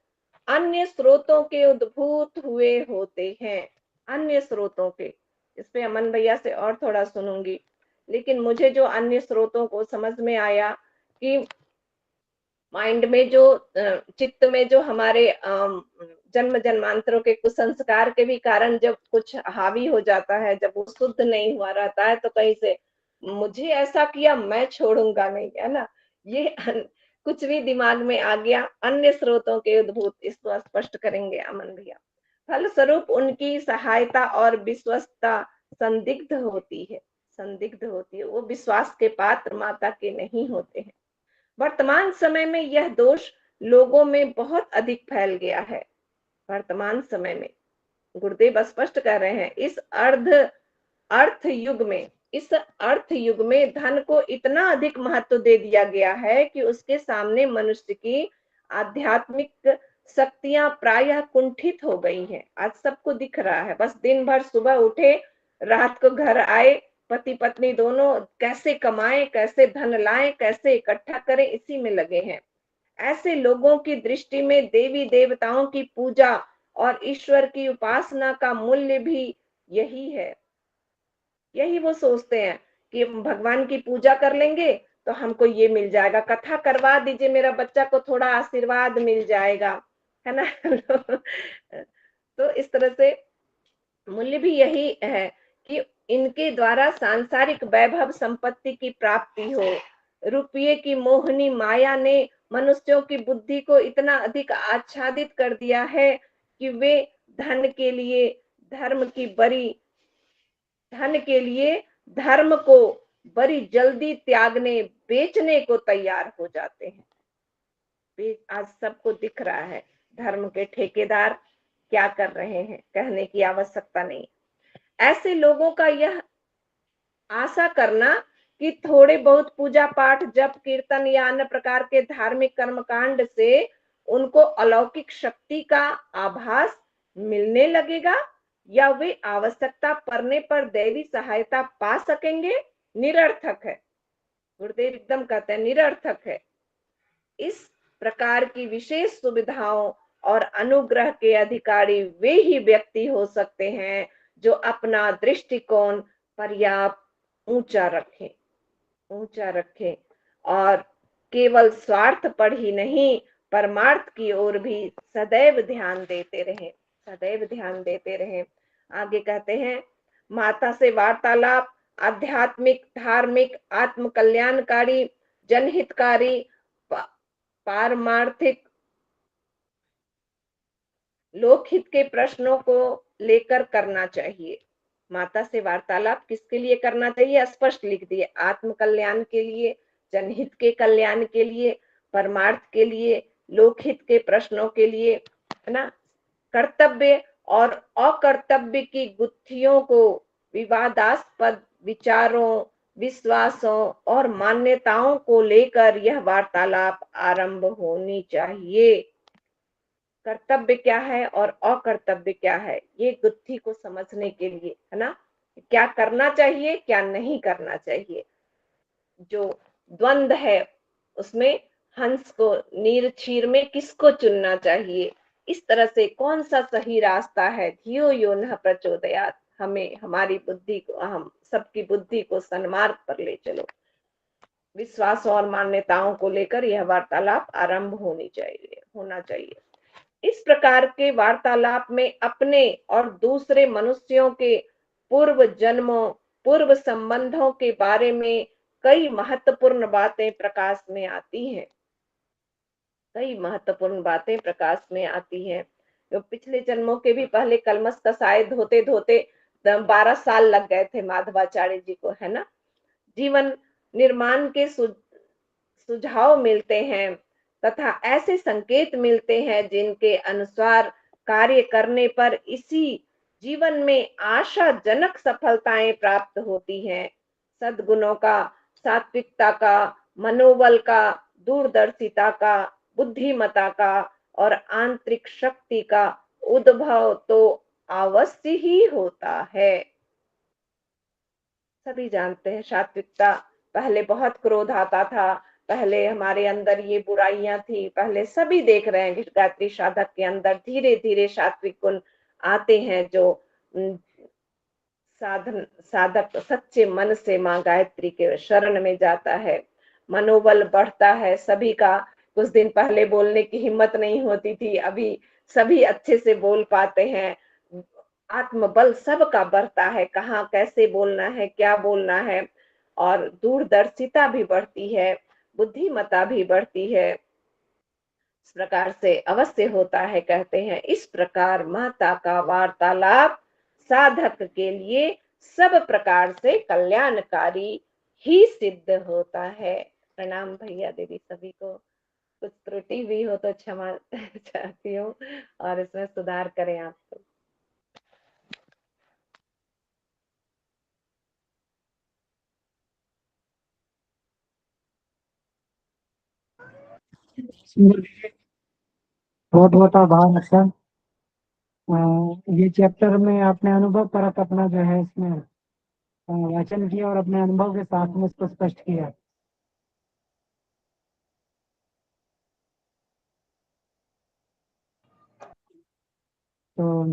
अन्य स्रोतों के उद्भूत हुए होते हैं, अन्य स्रोतों के। इस पे अमन भैया से और थोड़ा सुनूंगी, लेकिन मुझे जो अन्य स्रोतों को समझ में आया कि माइंड में जो चित्त में जो हमारे जन्म जन्मांतरों के कुसंस्कार के भी कारण जब कुछ हावी हो जाता है, जब वो शुद्ध नहीं हुआ रहता है, तो कहीं से मुझे ऐसा किया मैं छोड़ूंगा नहीं, है ना, ये कुछ भी दिमाग में आ गया। अन्य स्रोतों के उद्भूत, इसको स्पष्ट करेंगे अमन भैया। फलस्वरूप उनकी सहायता और विश्वस्तता संदिग्ध होती है, वो विश्वास के पात्र माता के नहीं होते हैं। वर्तमान समय में यह दोष लोगों में बहुत अधिक फैल गया है। वर्तमान समय में गुरुदेव स्पष्ट कर रहे हैं, इस अर्थ युग में धन को इतना अधिक महत्व दे दिया गया है कि उसके सामने मनुष्य की आध्यात्मिक शक्तियां प्रायः कुंठित हो गई हैं। आज सबको दिख रहा है, बस दिन भर सुबह उठे, रात को घर आए, पति पत्नी दोनों कैसे कमाएं, कैसे धन लाएं, कैसे इकट्ठा करें, इसी में लगे हैं। ऐसे लोगों की दृष्टि में देवी देवताओं की पूजा और ईश्वर की उपासना का मूल्य भी यही है। यही वो सोचते हैं कि भगवान की पूजा कर लेंगे तो हमको ये मिल जाएगा, कथा करवा दीजिए, मेरा बच्चा को थोड़ा आशीर्वाद मिल जाएगा, है ना। तो इस तरह से मूल्य भी यही है कि इनके द्वारा सांसारिक वैभव संपत्ति की प्राप्ति हो। रुपये की मोहनी माया ने मनुष्यों की बुद्धि को इतना अधिक आच्छादित कर दिया है कि वे धन के लिए धर्म को बड़ी जल्दी त्यागने, बेचने को तैयार हो जाते हैं। आज सबको दिख रहा है धर्म के ठेकेदार क्या कर रहे हैं, कहने की आवश्यकता नहीं। ऐसे लोगों का यह आशा करना कि थोड़े बहुत पूजा पाठ, जप, कीर्तन या अन्य प्रकार के धार्मिक कर्मकांड से उनको अलौकिक शक्ति का आभास मिलने लगेगा या वे आवश्यकता पड़ने पर दैवी सहायता पा सकेंगे, निरर्थक है। गुरुदेव एकदम कहते हैं निरर्थक है। इस प्रकार की विशेष सुविधाओं और अनुग्रह के अधिकारी वे ही व्यक्ति हो सकते हैं जो अपना दृष्टिकोण पर्याप्त ऊंचा रखें और केवल स्वार्थ पर ही नहीं परमार्थ की ओर भी सदैव ध्यान देते रहें, सदैव ध्यान देते रहें। आगे कहते हैं, माता से वार्तालाप आध्यात्मिक, धार्मिक, आत्म कल्याणकारी, जनहितकारी, पारमार्थिक, लोकहित के प्रश्नों को लेकर करना चाहिए। माता से वार्तालाप किसके लिए करना चाहिए? स्पष्ट लिख दिए, आत्म कल्याण के लिए, जनहित के कल्याण के लिए, परमार्थ के लिए, लोकहित के प्रश्नों के लिए, है ना। कर्तव्य और अकर्तव्य की गुत्थियों को, विवादास्पद विचारों, विश्वासों और मान्यताओं को लेकर यह वार्तालाप आरंभ होनी चाहिए। कर्तव्य क्या है और अकर्तव्य क्या है, ये गुत्थी को समझने के लिए, है ना। क्या करना चाहिए, क्या नहीं करना चाहिए। जो द्वंद है उसमें हंस को नीर क्षीर में किसको चुनना चाहिए, इस तरह से कौन सा सही रास्ता है। धियो यो न प्रचोदयात्, हमें हमारी बुद्धि को, हम सबकी बुद्धि को सन्मार्ग पर ले चलो। विश्वास और मान्यताओं को लेकर यह वार्तालाप आरंभ होना चाहिए। इस प्रकार के वार्तालाप में अपने और दूसरे मनुष्यों के पूर्व जन्मों, पूर्व संबंधों के बारे में कई महत्वपूर्ण बातें प्रकाश में आती हैं, कई महत्वपूर्ण बातें प्रकाश में आती हैं। तो पिछले जन्मों के भी पहले कलमश कसाए धोते धोते 12 साल लग गए थे माधवाचार्य जी को, है ना। जीवन निर्माण के सुझाव मिलते हैं तथा ऐसे संकेत मिलते हैं जिनके अनुसार कार्य करने पर इसी जीवन में आशाजनक सफलताएं प्राप्त होती हैं। सद्गुणों का, सात्विकता का, मनोबल का, दूरदर्शिता का, बुद्धिमता का और आंतरिक शक्ति का उद्भव तो अवश्य ही होता है। सभी जानते हैं सात्विकता, पहले बहुत क्रोध आता था, पहले हमारे अंदर ये बुराइयां थी, पहले सभी देख रहे हैं कि गायत्री साधक के अंदर धीरे धीरे सात्विक गुण आते हैं। जो साधक सच्चे मन से माँ गायत्री के शरण में जाता है, मनोबल बढ़ता है सभी का। कुछ दिन पहले बोलने की हिम्मत नहीं होती थी, अभी सभी अच्छे से बोल पाते हैं। आत्मबल सबका बढ़ता है, कहाँ कैसे बोलना है, क्या बोलना है, और दूरदर्शिता भी बढ़ती है, बुद्धिमता भी बढ़ती है। इस प्रकार से अवश्य होता है, कहते हैं। इस प्रकार माता का वार्तालाप साधक के लिए सब प्रकार से कल्याणकारी ही सिद्ध होता है। प्रणाम भैया दीदी सभी को। कुछ त्रुटि भी हो तो क्षमा चाहती हूँ और इसमें सुधार करें आप तो।
बहुत बहुत आभार। अच्छा, ये चैप्टर में आपने अनुभव परक अपना जो है इसमें वाचन किया और अपने अनुभव के साथ में इसको स्पष्ट किया। तो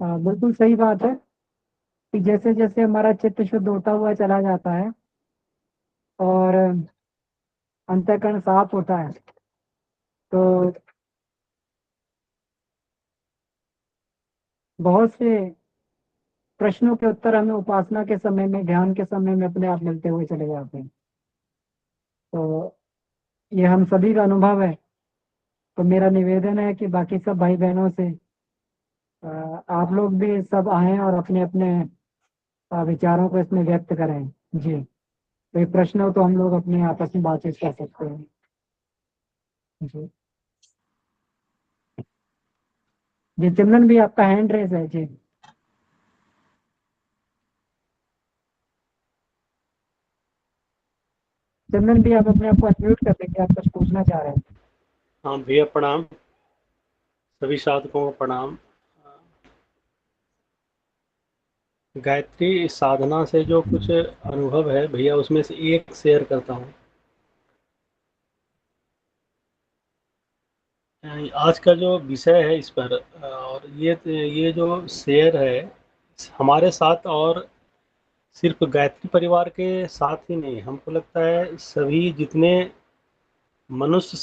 बिल्कुल सही बात है कि जैसे जैसे हमारा चित्त शुद्ध होता हुआ चला जाता है और अंतःकरण साफ होता है, तो बहुत से प्रश्नों के उत्तर हमें उपासना के समय में, ध्यान के समय में अपने आप मिलते हुए चले जाते हैं। तो ये हम सभी का अनुभव है। तो मेरा निवेदन है कि बाकी सब भाई बहनों से आप लोग भी सब आएं और अपने अपने विचारों को इसमें व्यक्त करें। जी, कोई प्रश्न हो तो हम लोग अपने आपस में बातचीत कर सकते हैं। जी जी, चंदन भी आपका हैंड रेस है। जी चंदन भी, आप अपने आप को अनम्यूट कर देंगे, आप कुछ पूछना चाह रहे हैं।
हाँ भैया प्रणाम, सभी साधकों को प्रणाम। गायत्री साधना से जो कुछ अनुभव है भैया, उसमें से एक शेयर करता हूँ। आज का जो विषय है इस पर, और ये जो शेयर है हमारे साथ और सिर्फ गायत्री परिवार के साथ ही नहीं, हमको लगता है सभी जितने मनुष्य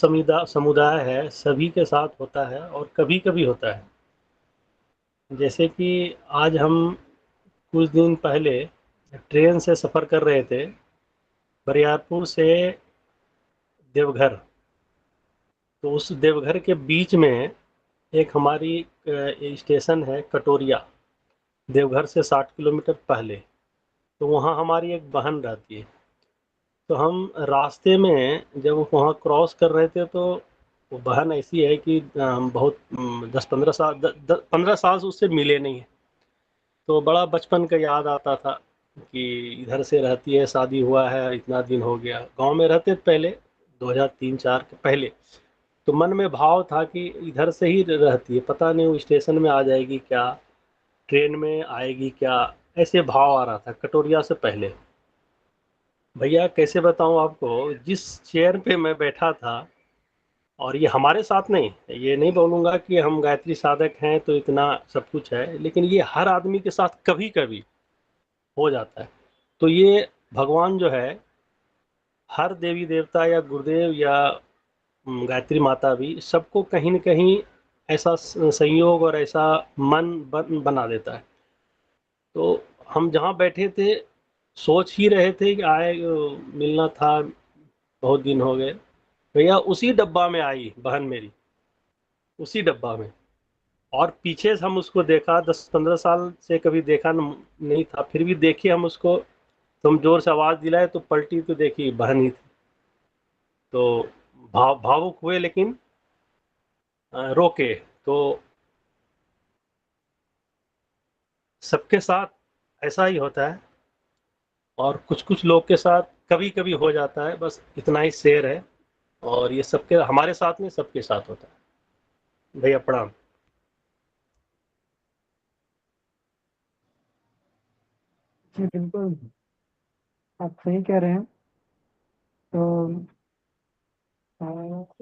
समुदाय है सभी के साथ होता है और कभी कभी होता है। जैसे कि आज हम कुछ दिन पहले ट्रेन से सफ़र कर रहे थे बरियारपुर से देवघर। तो उस देवघर के बीच में एक हमारी स्टेशन है कटोरिया, देवघर से 60 किलोमीटर पहले। तो वहाँ हमारी एक बहन रहती है। तो हम रास्ते में जब वहाँ क्रॉस कर रहे थे तो वो बहन ऐसी है कि बहुत 15 साल से उससे मिले नहीं है। तो बड़ा बचपन का याद आता था कि इधर से रहती है, शादी हुआ है, इतना दिन हो गया। गांव में रहते थे पहले 2003-4 के पहले। तो मन में भाव था कि इधर से ही रहती है, पता नहीं वो स्टेशन में आ जाएगी क्या, ट्रेन में आएगी क्या, ऐसे भाव आ रहा था कटोरिया से पहले। भैया कैसे बताऊं आपको, जिस चेयर पे मैं बैठा था, और ये हमारे साथ नहीं, ये नहीं बोलूँगा कि हम गायत्री साधक हैं तो इतना सब कुछ है, लेकिन ये हर आदमी के साथ कभी कभी हो जाता है। तो ये भगवान जो है, हर देवी देवता या गुरुदेव या गायत्री माता भी सबको कहीं न कहीं ऐसा संयोग और ऐसा मन बना देता है। तो हम जहाँ बैठे थे सोच ही रहे थे कि मिलना था, बहुत दिन हो गए। भैया उसी डब्बा में आई बहन मेरी, उसी डब्बा में। और पीछे से हम उसको देखा, 10-15 साल से कभी देखा नहीं था, फिर भी देखे हम उसको। तो हम जोर से आवाज़ दिलाए तो पलटी तो देखी बहन ही थी। तो भावुक हुए, लेकिन रोके। तो सबके साथ ऐसा ही होता है और कुछ कुछ लोग के साथ कभी कभी हो जाता है, बस इतना ही शेयर है। और ये सबके हमारे साथ नहीं, सबके साथ होता है। भैया प्रणाम।
जी बिल्कुल, आप सही कह रहे हैं। तो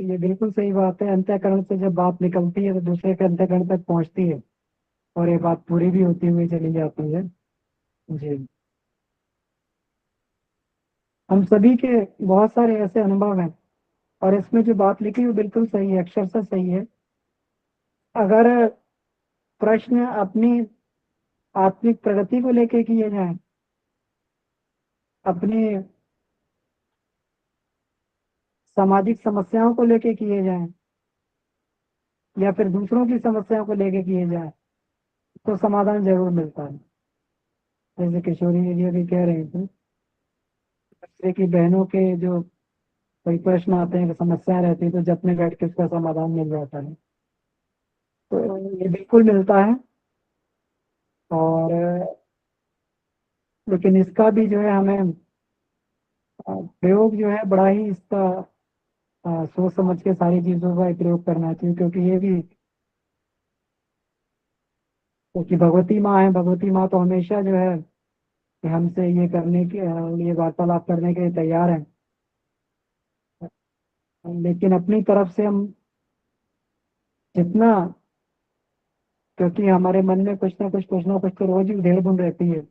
ये बिल्कुल सही बात है, अंतःकरण से जब बात निकलती है तो दूसरे के अंतःकरण तक पहुंचती है और ये बात पूरी भी होती हुई चली जाती है। जी, हम सभी के बहुत सारे ऐसे अनुभव हैं और इसमें जो बात लिखी है वो बिल्कुल सही है, अक्षरशः सही है। अगर प्रश्न अपनी आत्मिक प्रगति को लेके किए जाएं, अपनी सामाजिक समस्याओं को लेके किए जाएं या फिर दूसरों की समस्याओं को लेके किए जाएं, तो समाधान जरूर मिलता है। जैसे किशोरी जी अभी कह रही थी, दूसरे की बहनों के जो कोई प्रश्न आते हैं, समस्याएं रहती है, तो जब में बैठ के उसका समाधान मिल जाता है। तो ये बिल्कुल मिलता है। और लेकिन इसका भी जो है हमें प्रयोग जो है बड़ा ही इसका सोच समझ के सारी चीजों का प्रयोग करना चाहिए, क्योंकि ये भी, क्योंकि भगवती माँ है, भगवती माँ तो हमेशा जो है कि हमसे ये करने के, ये वार्तालाप करने के लिए तैयार है। लेकिन अपनी तरफ से हम जितना, क्योंकि हमारे मन में कुछ ना कुछ तो रोज ही उधेड़ बुन रहती है।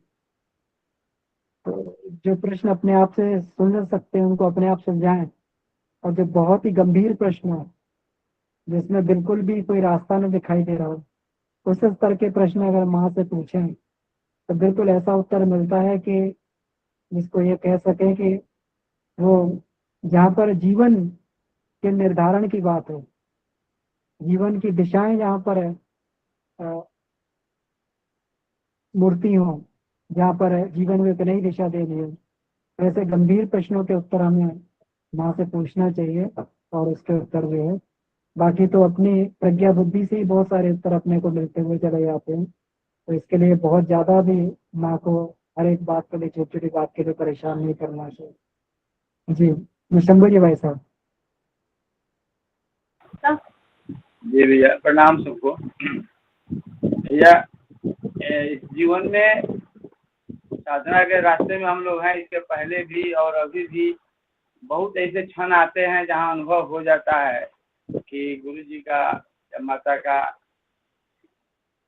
तो जो प्रश्न अपने आप से सुलझ सकते हैं उनको अपने आप सुलझाएं, और जो बहुत ही गंभीर प्रश्न हो जिसमें बिल्कुल भी कोई रास्ता न दिखाई दे रहा हो, उस स्तर के प्रश्न अगर माँ से पूछें तो बिल्कुल ऐसा उत्तर मिलता है कि जिसको ये कह सके कि वो, जहाँ पर जीवन के निर्धारण की बात है, जीवन की दिशाएं जहाँ पर है, मूर्ति हो, जहाँ पर जीवन में एक नई दिशा दे दी है, ऐसे गंभीर प्रश्नों के उत्तर हमें माँ से पूछना चाहिए और उसके उत्तर जो है, बाकी तो अपनी प्रज्ञा बुद्धि से ही बहुत सारे उत्तर अपने को मिलते हुए चले जाते हैं। तो इसके लिए बहुत ज्यादा भी माँ को हर एक बात के लिए, छोटी छोटी बात के लिए परेशान नहीं करना चाहिए। जी शंभू जी भाई साहब।
जी भैया प्रणाम सबको। भैया इस जीवन में साधना के रास्ते में हम लोग हैं, इसके पहले भी और अभी भी बहुत ऐसे क्षण आते हैं जहां अनुभव हो जाता है कि गुरु जी का या माता का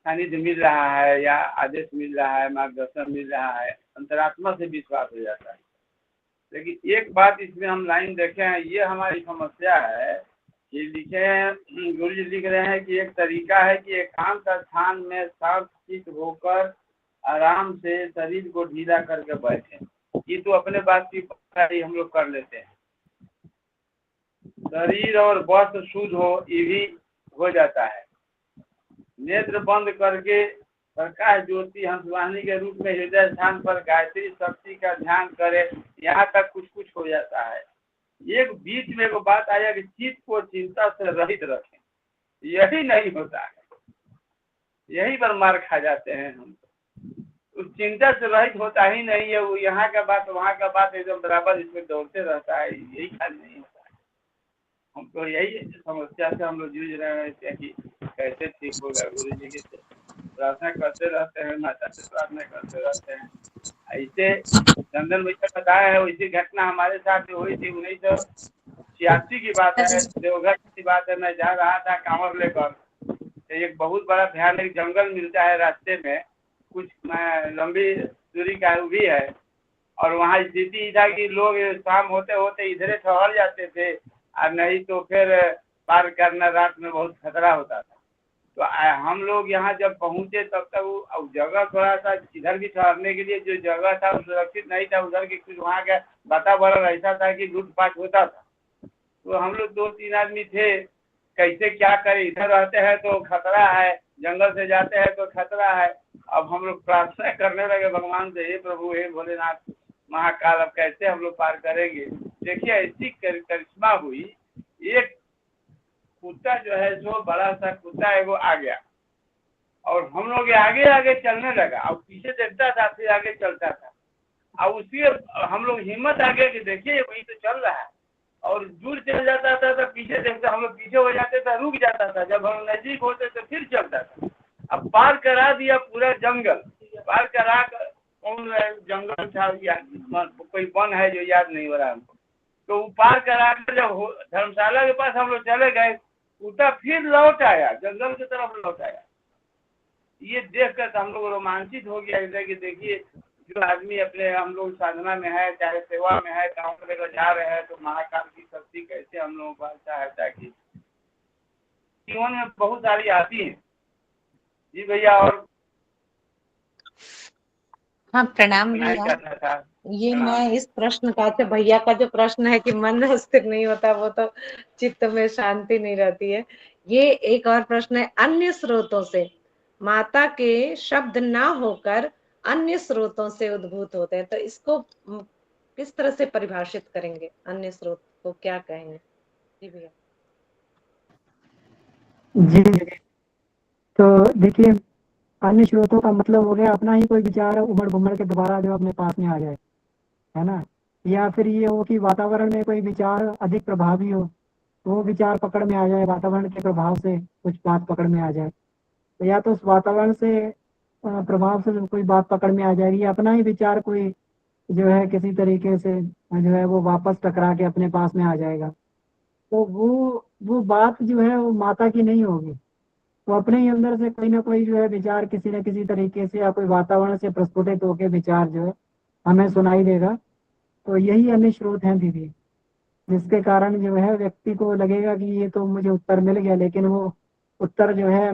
सानिध्य मिल रहा है या आदेश मिल रहा है, मार्गदर्शन मिल रहा है, अंतरात्मा से विश्वास हो जाता है। लेकिन एक बात इसमें हम लाइन देखे हैं, ये हमारी समस्या है कि लिखे हैं, गुरु जी लिख रहे हैं कि एक तरीका है कि एकांत स्थान में शांत चित्त होकर आराम से शरीर को ढीला करके बैठे। ये तो अपने बात की ही हम लोग कर लेते हैं, शरीर और वस्त्र शुद्ध हो ये भी हो जाता है। नेत्र बंद करके प्रकाश ज्योति हंसवाणी के रूप में हृदय स्थान पर गायत्री शक्ति का ध्यान करे, यहाँ तक कुछ कुछ हो जाता है। एक बीच में एक बात आया कि चित्त को चिंता से रहित रखें, यही नहीं होता है, यही पर मार खा जाते हैं हम। उस चिंता से रहित होता ही नहीं है, वो यहाँ का बात वहाँ का बात एकदम बराबर इसमें दौड़ते रहता है, यही ख्याल नहीं होता है। हमको यही समस्या से हम लोग जूझ रहे हैं कि कैसे ठीक होगा। गुरु जी की प्रार्थना करते रहते हैं, माता से प्रार्थना करते रहते हैं। ऐसे चंदन भैया बताया है, वैसी घटना हमारे साथ जो हुई थी 1986 की बात है, देवघर की बात है। मैं जा रहा था कांवर लेकर, एक बहुत बड़ा भयानक जंगल मिलता है रास्ते में, कुछ लंबी दूरी का भी है, और वहाँ स्थिति था कि लोग शाम होते होते इधरे ठहर जाते थे, और नहीं तो फिर पार करना रात में बहुत खतरा होता था। तो हम लोग यहाँ जब पहुँचे तब तक जगह थोड़ा सा इधर भी ठहरने के लिए जो जगह था सुरक्षित नहीं था, उधर की कुछ वहाँ का वातावरण ऐसा था कि लूटपाट होता था। तो हम लोग 2-3 आदमी थे, कैसे क्या करें, इधर रहते हैं तो खतरा है, जंगल से जाते हैं तो खतरा है। अब हम लोग प्रार्थना करने लगे भगवान से, हे प्रभु, हे भोलेनाथ महाकाल, अब कैसे हम लोग पार करेंगे। देखिए ऐसी करिश्मा हुई, एक कुत्ता जो है, जो बड़ा सा कुत्ता है, वो आ गया और हम लोग आगे आगे चलने लगा, और पीछे देखता था फिर आगे चलता था, और उसी हम लोग हिम्मत आगे कि देखिए वही तो चल रहा है, और दूर चल जाता था तो पीछे देखता, हम लोग पीछे हो जाते था, रुक जाता था, जब हम नजदीक होते तो फिर चलता था। अब पार करा दिया पूरा जंगल, पार करा कर कौन जंगल था, कोई वन है जो याद नहीं हो रहा हमको, तो वो पार करा कर जब धर्मशाला के पास हम लोग चले गए, कुत्ता फिर लौट आया, जंगल की तरफ लौट आया। ये देख कर हम लोग रोमांचित हो गया कि देखिए, जो आदमी अपने हम लोग साधना में है, चाहे सेवा में है, काम लेकर जा रहे हैं, तो महाकाल की शक्ति कैसे हम लोगों को सहायता की। जीवन में बहुत सारी आती है। जी भैया, और
हाँ, प्रणाम भैया।
करना था
ये मैं इस प्रश्न का, अच्छा भैया का जो प्रश्न है कि मन स्थिर नहीं होता, वो तो चित्त में शांति नहीं रहती है। ये एक और प्रश्न है, अन्य स्रोतों से माता के शब्द ना होकर अन्य स्रोतों से उद्भूत होते हैं, तो इसको किस तरह से परिभाषित करेंगे, अन्य स्रोत को क्या कहेंगे? जी भैया।
जी, तो देखिए, अन्य स्रोतों का मतलब हो गया अपना ही कोई विचार उमड़ घुमड़ के दोबारा जो अपने पास में आ जाए, है ना, या फिर ये हो कि वातावरण में कोई विचार अधिक प्रभावी हो, वो विचार पकड़ में आ जाए, वातावरण के प्रभाव से कुछ बात पकड़ में आ जाए, तो या तो उस वातावरण से प्रभाव से कोई बात पकड़ में आ जाएगी, या अपना ही विचार कोई जो है किसी तरीके से जो है वो वापस टकरा के अपने पास में आ जाएगा, तो वो बात जो है वो माता की नहीं होगी, वो अपने ही अंदर से कोई ना कोई जो है विचार किसी न किसी तरीके से या कोई वातावरण से प्रस्फुटित होकर विचार जो है हमें सुनाई देगा। तो यही अन्य स्रोत हैं दीदी, जिसके कारण जो है व्यक्ति को लगेगा कि ये तो मुझे उत्तर मिल गया, लेकिन वो उत्तर जो है,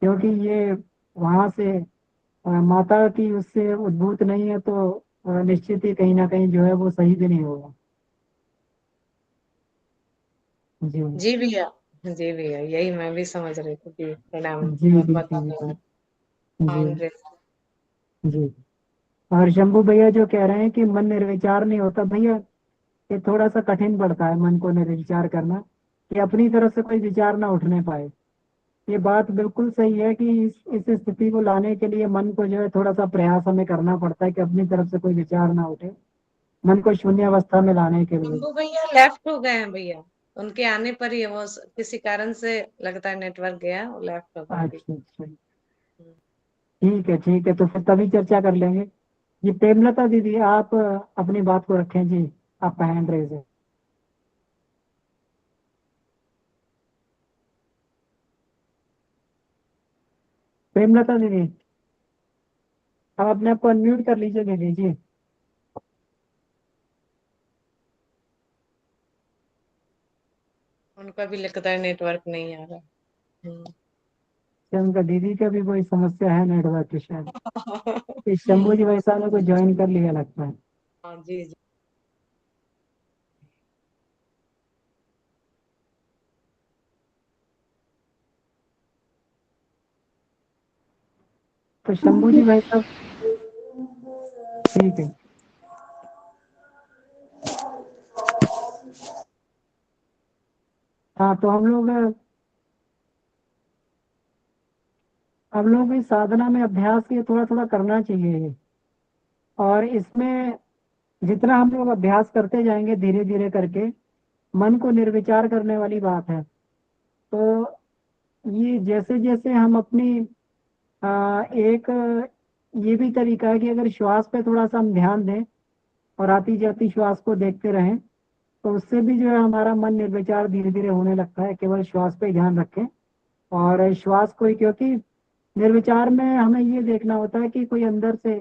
क्योंकि ये वहां से माता की उससे उद्भूत नहीं है, तो निश्चित ही कहीं ना कहीं जो है वो सही भी नहीं होगा। जी
जी भैया, जी भैया, यही मैं भी समझ रही थी। जी प्रणाम,
जी
बहुत
जी
बहुत
जी
धन्यवाद।
जी जी। और शंभू भैया जो कह रहे हैं कि मन निर्विचार नहीं होता, भैया ये थोड़ा सा कठिन पड़ता है मन को निर्विचार करना, कि अपनी तरफ से कोई विचार ना उठने पाए। ये बात बिल्कुल सही है कि इस स्थिति को लाने के लिए मन को जो है थोड़ा सा प्रयास हमें करना पड़ता है कि अपनी तरफ से कोई विचार ना उठे, मन को शून्य अवस्था में लाने के लिए।
शंभू भैया लेफ्ट हो गए हैं भैया, उनके आने पर ही वो किसी कारण से लगता है नेटवर्क गया, वो लेफ्ट हो गए।
अच्छा अच्छा, ठीक है, तो फिर तभी चर्चा कर लेंगे। जी प्रेमलता दीदी, आप अपनी बात को रखें जी, आपका हैंड रेज है। प्रेमलता दीदी, आप अपने आप को अनम्यूट कर लीजिए दीदी जी।
उनका भी लगता है नेटवर्क नहीं आ रहा।
उनका दीदी का भी कोई समस्या है नेटवर्क की शायद। इस शंभू जी वैसा ने को ज्वाइन कर लिया लगता है।
हाँ जी जी।
तो शंभू जी भाई साहब ठीक है। हाँ तो हम लोग इस साधना में अभ्यास ये थोड़ा थोड़ा करना चाहिए, और इसमें जितना हम लोग अभ्यास करते जाएंगे धीरे धीरे करके मन को निर्विचार करने वाली बात है। तो ये जैसे जैसे हम अपनी एक ये भी तरीका है कि अगर श्वास पे थोड़ा सा हम ध्यान दें और आती जाती श्वास को देखते रहें, तो उससे भी जो है हमारा मन निर्विचार धीरे धीरे होने लगता है। केवल श्वास पे ध्यान रखें और श्वास को ही, क्योंकि निर्विचार में हमें ये देखना होता है कि कोई अंदर से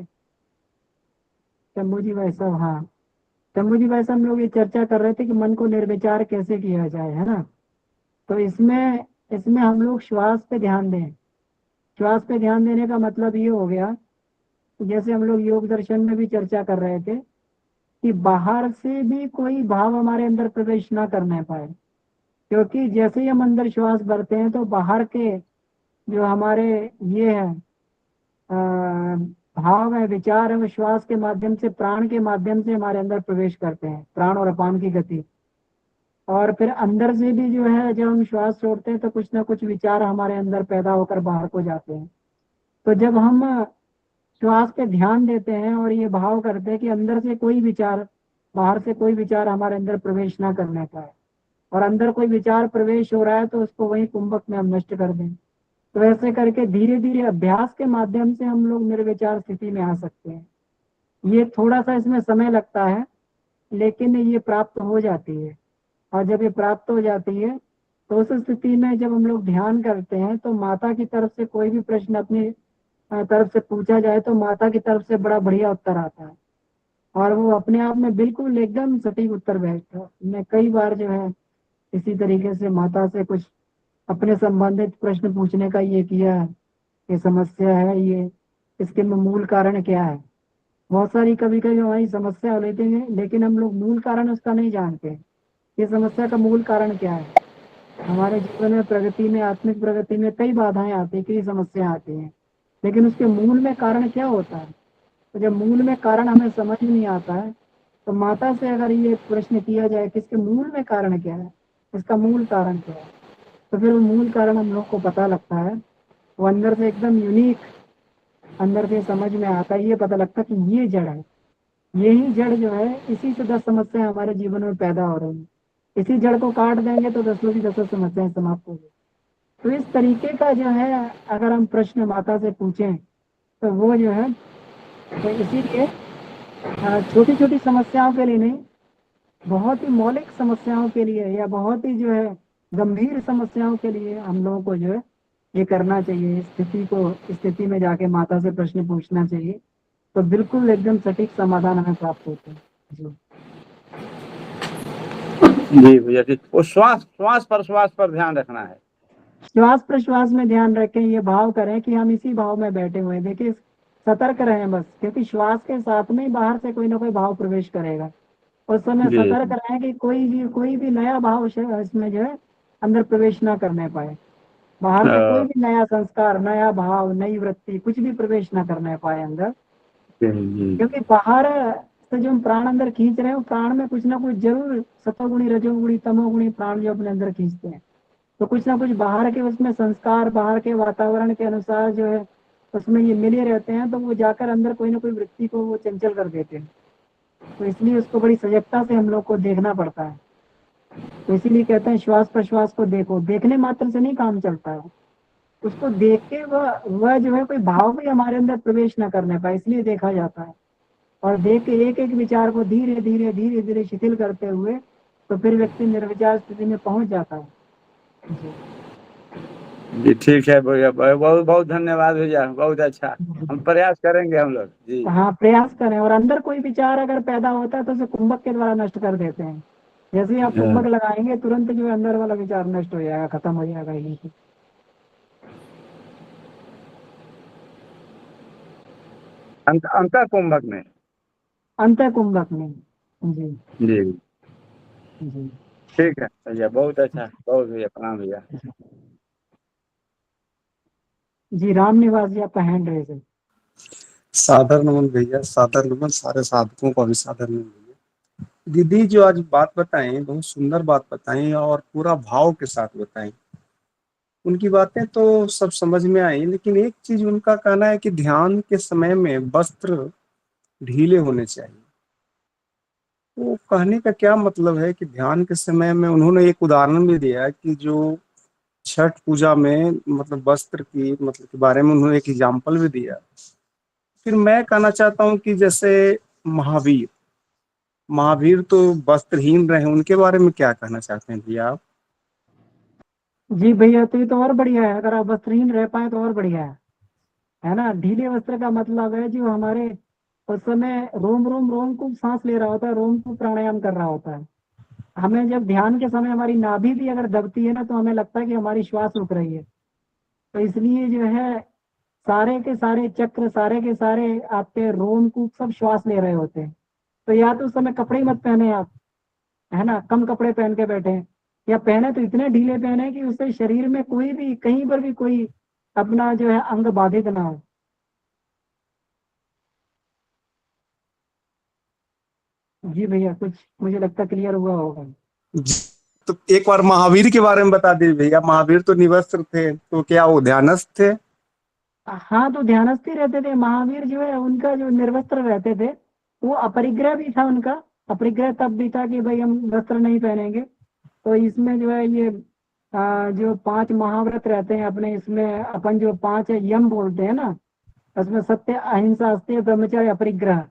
शंभू जी भाई साहब, हाँ शंभू जी भाई साहब हम लोग ये चर्चा कर रहे थे कि मन को निर्विचार कैसे किया जाए, है ना। तो इसमें इसमें हम लोग श्वास पे ध्यान दें। श्वास पे ध्यान देने का मतलब ये हो गया, जैसे हम लोग योग दर्शन में भी चर्चा कर रहे थे कि बाहर से भी कोई भाव हमारे अंदर प्रवेश ना करने पाए, क्योंकि जैसे ही हम अंदर श्वास भरते हैं तो बाहर के जो हमारे ये है भाव है, विचार है, वो श्वास के माध्यम से, प्राण के माध्यम से हमारे अंदर प्रवेश करते हैं, प्राण और अपान की गति। और फिर अंदर से भी जो है जब हम श्वास छोड़ते हैं तो कुछ ना कुछ विचार हमारे अंदर पैदा होकर बाहर को जाते हैं। तो जब हम श्वास पे ध्यान देते हैं और ये भाव करते हैं कि अंदर से कोई विचार, बाहर से कोई विचार हमारे अंदर प्रवेश ना करने पाए, और अंदर कोई विचार प्रवेश हो रहा है तो उसको वही कुंभक में हम नष्ट कर दें। तो ऐसे करके धीरे धीरे अभ्यास के माध्यम से हम लोग निर्विचार स्थिति में आ सकते हैं। ये थोड़ा सा इसमें समय लगता है, लेकिन ये प्राप्त हो जाती है। और जब ये प्राप्त हो जाती है तो उस स्थिति में जब हम लोग ध्यान करते हैं तो माता की तरफ से कोई भी प्रश्न अपनी तरफ से पूछा जाए तो माता की तरफ से बड़ा बढ़िया उत्तर आता है, और वो अपने आप में बिल्कुल एकदम सटीक उत्तर बैठता है। मैं कई बार जो है इसी तरीके से माता से कुछ अपने संबंधित प्रश्न पूछने का ये किया है, ये समस्या है, ये इसके में मूल कारण क्या है। बहुत सारी कभी कभी हमारी समस्या हो लेती है, लेकिन हम लोग मूल कारण उसका नहीं जानते। ये समस्या का मूल कारण क्या है। हमारे जीवन में प्रगति में, आत्मिक प्रगति में कई बाधाएं आती है, कई समस्या आती हैं, लेकिन उसके मूल में कारण क्या होता है। तो जब मूल में कारण हमें समझ नहीं आता है तो माता से अगर ये प्रश्न किया जाए कि इसके मूल में कारण क्या है, इसका मूल कारण क्या है, तो फिर वो मूल कारण हम लोग को पता लगता है। वो अंदर से एकदम यूनिक अंदर से समझ में आता है, ये पता लगता है कि ये जड़ है, यही जड़ जो है, इसी से 10 समस्याएं हमारे जीवन में पैदा हो रही हैं। इसी जड़ को काट देंगे तो 10 की 10 समस्याएं समाप्त हो गई। तो इस तरीके का जो है अगर हम प्रश्न माता से पूछें तो वो जो है, तो इसीलिए छोटी छोटी समस्याओं के लिए नहीं, बहुत ही मौलिक समस्याओं के लिए या बहुत ही जो है गंभीर समस्याओं के लिए हम लोगों को जो है ये करना चाहिए। स्थिति में जाके माता से प्रश्न पूछना चाहिए, तो बिल्कुल एकदम सटीक समाधान हमें प्राप्त होते हैं।
जी भैया जी, वो श्वास पर ध्यान रखना है।
श्वास प्रश्वास में ध्यान रखें, ये भाव करें कि हम इसी भाव में बैठे हुए हैं। देखिए सतर्क रहें बस, क्योंकि श्वास के साथ में बाहर से कोई ना कोई भाव प्रवेश करेगा। उस समय सतर्क रहें कि कोई भी नया भाव इसमें जो है अंदर प्रवेश ना करने पाए। बाहर से कोई भी नया संस्कार, नया भाव, नई वृत्ति कुछ भी प्रवेश ना करने पाए अंदर, क्योंकि बाहर से जो हम प्राण अंदर खींच रहे हैं, प्राण में कुछ ना कुछ जरूर सतोगुणी, रजोगुणी, तमोगुणी प्राण जो अपने अंदर खींचते हैं, तो कुछ ना कुछ बाहर के उसमें संस्कार, बाहर के वातावरण के अनुसार जो है उसमें ये मिले रहते हैं, तो वो जाकर अंदर कोई ना कोई वृत्ति को वो चंचल कर देते हैं। तो इसलिए उसको बड़ी सजगता से हम लोग को देखना पड़ता है। तो इसीलिए कहते हैं श्वास प्रश्वास को देखो, देखने मात्र से नहीं काम चलता है, उसको देख के वह जो है कोई भाव भी हमारे अंदर प्रवेश न करने पाए, इसलिए देखा जाता है। और देख के एक एक विचार को धीरे धीरे शिथिल करते हुए तो फिर व्यक्ति निर्विचार स्थिति में पहुंच जाता है।
जी ठीक है भैया, बहुत बहुत धन्यवाद भैया, बहुत अच्छा। हम प्रयास करेंगे हम लोग जी।
हाँ, प्रयास करें, और अंदर कोई विचार अगर पैदा होता है तो उसे कुंभक के द्वारा नष्ट कर देते हैं। जैसे ही आप कुंभक लगाएंगे तुरंत जो है अंदर वाला विचार नष्ट हो जाएगा, खत्म हो जाएगा यहीं से।
अंतर कुंभक में।
अंत कुंभक में। जी
जी
जी
ठीक है भैया, बहुत अच्छा, बहुत भैया, प्रणाम भैया।
जी। राम निवास जी, आपका हैंड रेज है।
सादर नमन भैया, सादर नमन, सारे साधकों को भी सादर नमन भैया। दीदी जो आज बात बताई, बहुत सुंदर बात बताई और पूरा भाव के साथ बताई। उनकी बातें तो सब समझ में आई, लेकिन एक चीज उनका कहना है कि ध्यान के समय में वस्त्र ढीले होने चाहिए। तो कहने का क्या मतलब है कि ध्यान के समय में उन्होंने एक उदाहरण भी दिया कि जो छठ पूजा में मतलब वस्त्र की मतलब के बारे में उन्होंने एक एग्जाम्पल भी दिया। फिर मैं कहना चाहता हूँ कि जैसे महावीर महावीर तो वस्त्रहीन रहे, उनके बारे में क्या कहना चाहते हैं भैया आप?
जी भैया, तो ये तो और बढ़िया है, अगर आप वस्त्रहीन रह पाए तो और बढ़िया है ना। ढीले वस्त्र का मतलब है जो हमारे उस समय रोम रोम रोम को सांस ले रहा होता है, रोम को प्राणायाम कर रहा होता है। हमें जब ध्यान के समय हमारी नाभि भी अगर दबती है ना, तो हमें लगता है कि हमारी श्वास रुक रही है। तो इसलिए जो है सारे के सारे चक्र, सारे के सारे आपके रोमकूप सब श्वास ले रहे होते हैं। तो या तो उस समय कपड़े ही मत पहने आप, है ना, कम कपड़े पहन के बैठे हैं, या पहने तो इतने ढीले पहने कि उससे शरीर में कोई भी कहीं पर भी कोई अपना जो है अंग बाधित ना हो। जी भैया, कुछ मुझे लगता क्लियर हुआ होगा।
तो एक बार महावीर के बारे में बता दीजिए भैया। महावीर तो निवस्त्र थे, तो क्या वो ध्यानस्थ थे?
हाँ, तो ध्यानस्थ ही रहते थे महावीर, जो है उनका जो निर्वस्त्र रहते थे, वो अपरिग्रह भी था उनका। अपरिग्रह तब भी था कि भाई हम वस्त्र नहीं पहनेंगे। तो इसमें जो है ये जो 5 महाव्रत रहते हैं अपने, इसमें अपन जो 5 यम बोलते हैं ना, उसमें सत्य, अहिंसा, अस्तेय, ब्रह्मचर्य, अपरिग्रह।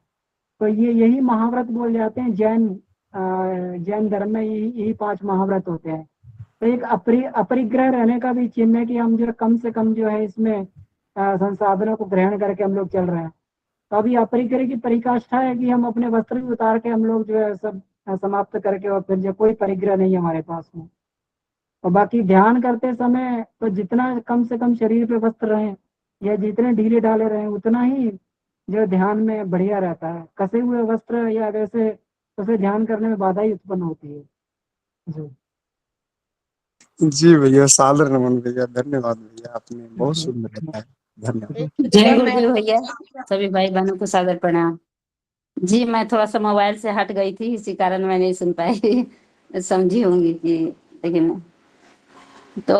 तो ये यही महाव्रत बोल जाते हैं। जैन धर्म में यही 5 महाव्रत होते हैं। तो एक अपरिग्रह रहने का भी चिन्ह है कि हम जो है कम से कम जो है इसमें संसाधनों को ग्रहण करके हम लोग चल रहे हैं। तो अभी अपरिग्रह की परिकाष्ठा है कि हम अपने वस्त्र भी उतार के हम लोग जो है सब समाप्त करके, और फिर जो कोई परिग्रह नहीं है हमारे पास में। और बाकी ध्यान करते समय तो जितना कम से कम शरीर पे वस्त्र रहे या जितने ढीले ढाले रहे, उतना ही जो ध्यान में बढ़िया रहता है। कसे हुए वस्त्र या वैसे उसे ध्यान करने में बाधा ही उत्पन्न होती है। जी
जी भैया, सादर नमन भैया, धन्यवाद भैया, आपने बहुत
जी
सुंदर बताया। धन्यवाद।
जय गुरुदेव भैया, सभी भाई बहनों को सादर प्रणाम। जी मैं थोड़ा सा मोबाइल से हट गई थी, इसी कारण मैं नहीं सुन पाई। समझी होंगी कि, लेकिन तो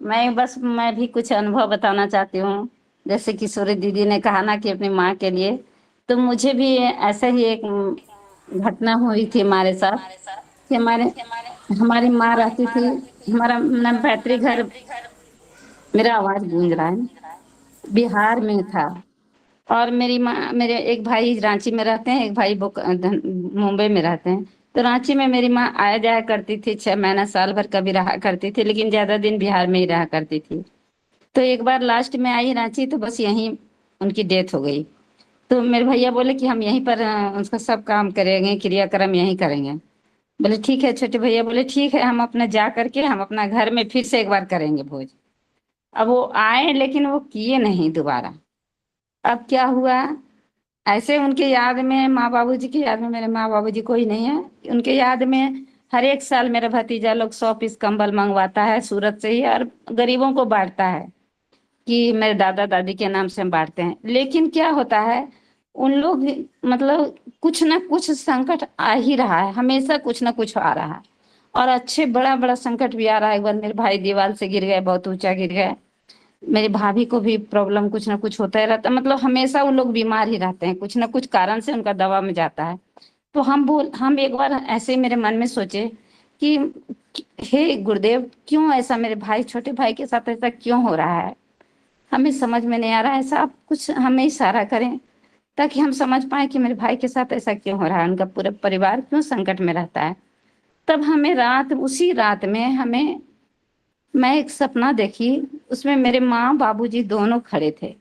मैं भी कुछ अनुभव बताना चाहती हूँ। जैसे किशोरी दीदी ने कहा ना कि अपनी माँ के लिए, तो मुझे भी ऐसे ही एक घटना हुई थी हमारे साथ कि हमारी माँ रहती थी। हमारा पैतृक घर, मेरा आवाज गूंज रहा है, बिहार में था। और मेरी माँ, मेरे एक भाई रांची में रहते हैं, एक भाई मुंबई में रहते हैं। तो रांची में मेरी माँ आया जाया करती थी, 6 महीना साल भर कभी रहा करती थी, लेकिन ज्यादा दिन बिहार में ही रहा करती थी। तो एक बार लास्ट में आई रांची, तो बस यहीं उनकी डेथ हो गई। तो मेरे भैया बोले कि हम यहीं पर उसका सब काम करेंगे, क्रियाक्रम यहीं करेंगे। बोले ठीक है। छोटे भैया बोले ठीक है, हम अपने जा करके हम अपना घर में फिर से एक बार करेंगे भोज। अब वो आए, लेकिन वो किए नहीं दोबारा। अब क्या हुआ, ऐसे उनके याद में, माँ बाबूजी की याद में, मेरे माँ बाबूजी कोई नहीं है, उनके याद में हर एक साल मेरा भतीजा लोग 100 पीस कंबल मंगवाता है सूरत से ही, और गरीबों को बांटता है कि मेरे दादा दादी के नाम से हम बांटते हैं। लेकिन क्या होता है, उन लोग मतलब कुछ ना कुछ संकट आ ही रहा है, हमेशा कुछ ना कुछ आ रहा है। और अच्छे बड़ा बड़ा संकट भी आ रहा है। एक बार मेरे भाई दीवार से गिर गए, बहुत ऊंचा गिर गए। मेरी भाभी को भी प्रॉब्लम कुछ ना कुछ होता ही रहता, मतलब हमेशा वो लोग बीमार ही रहते हैं, कुछ ना कुछ कारण से उनका दवा में जाता है। तो हम एक बार ऐसे ही मेरे मन में सोचे कि हे गुरुदेव, क्यों ऐसा मेरे भाई, छोटे भाई के साथ ऐसा क्यों हो रहा है, हमें समझ में नहीं आ रहा है। ऐसा आप कुछ हमें इशारा करें ताकि हम समझ पाए कि मेरे भाई के साथ ऐसा क्यों हो रहा है, उनका पूरा परिवार क्यों संकट में रहता है। तब हमें उसी रात में मैं एक सपना देखी। उसमें मेरे माँ बाबूजी दोनों खड़े थे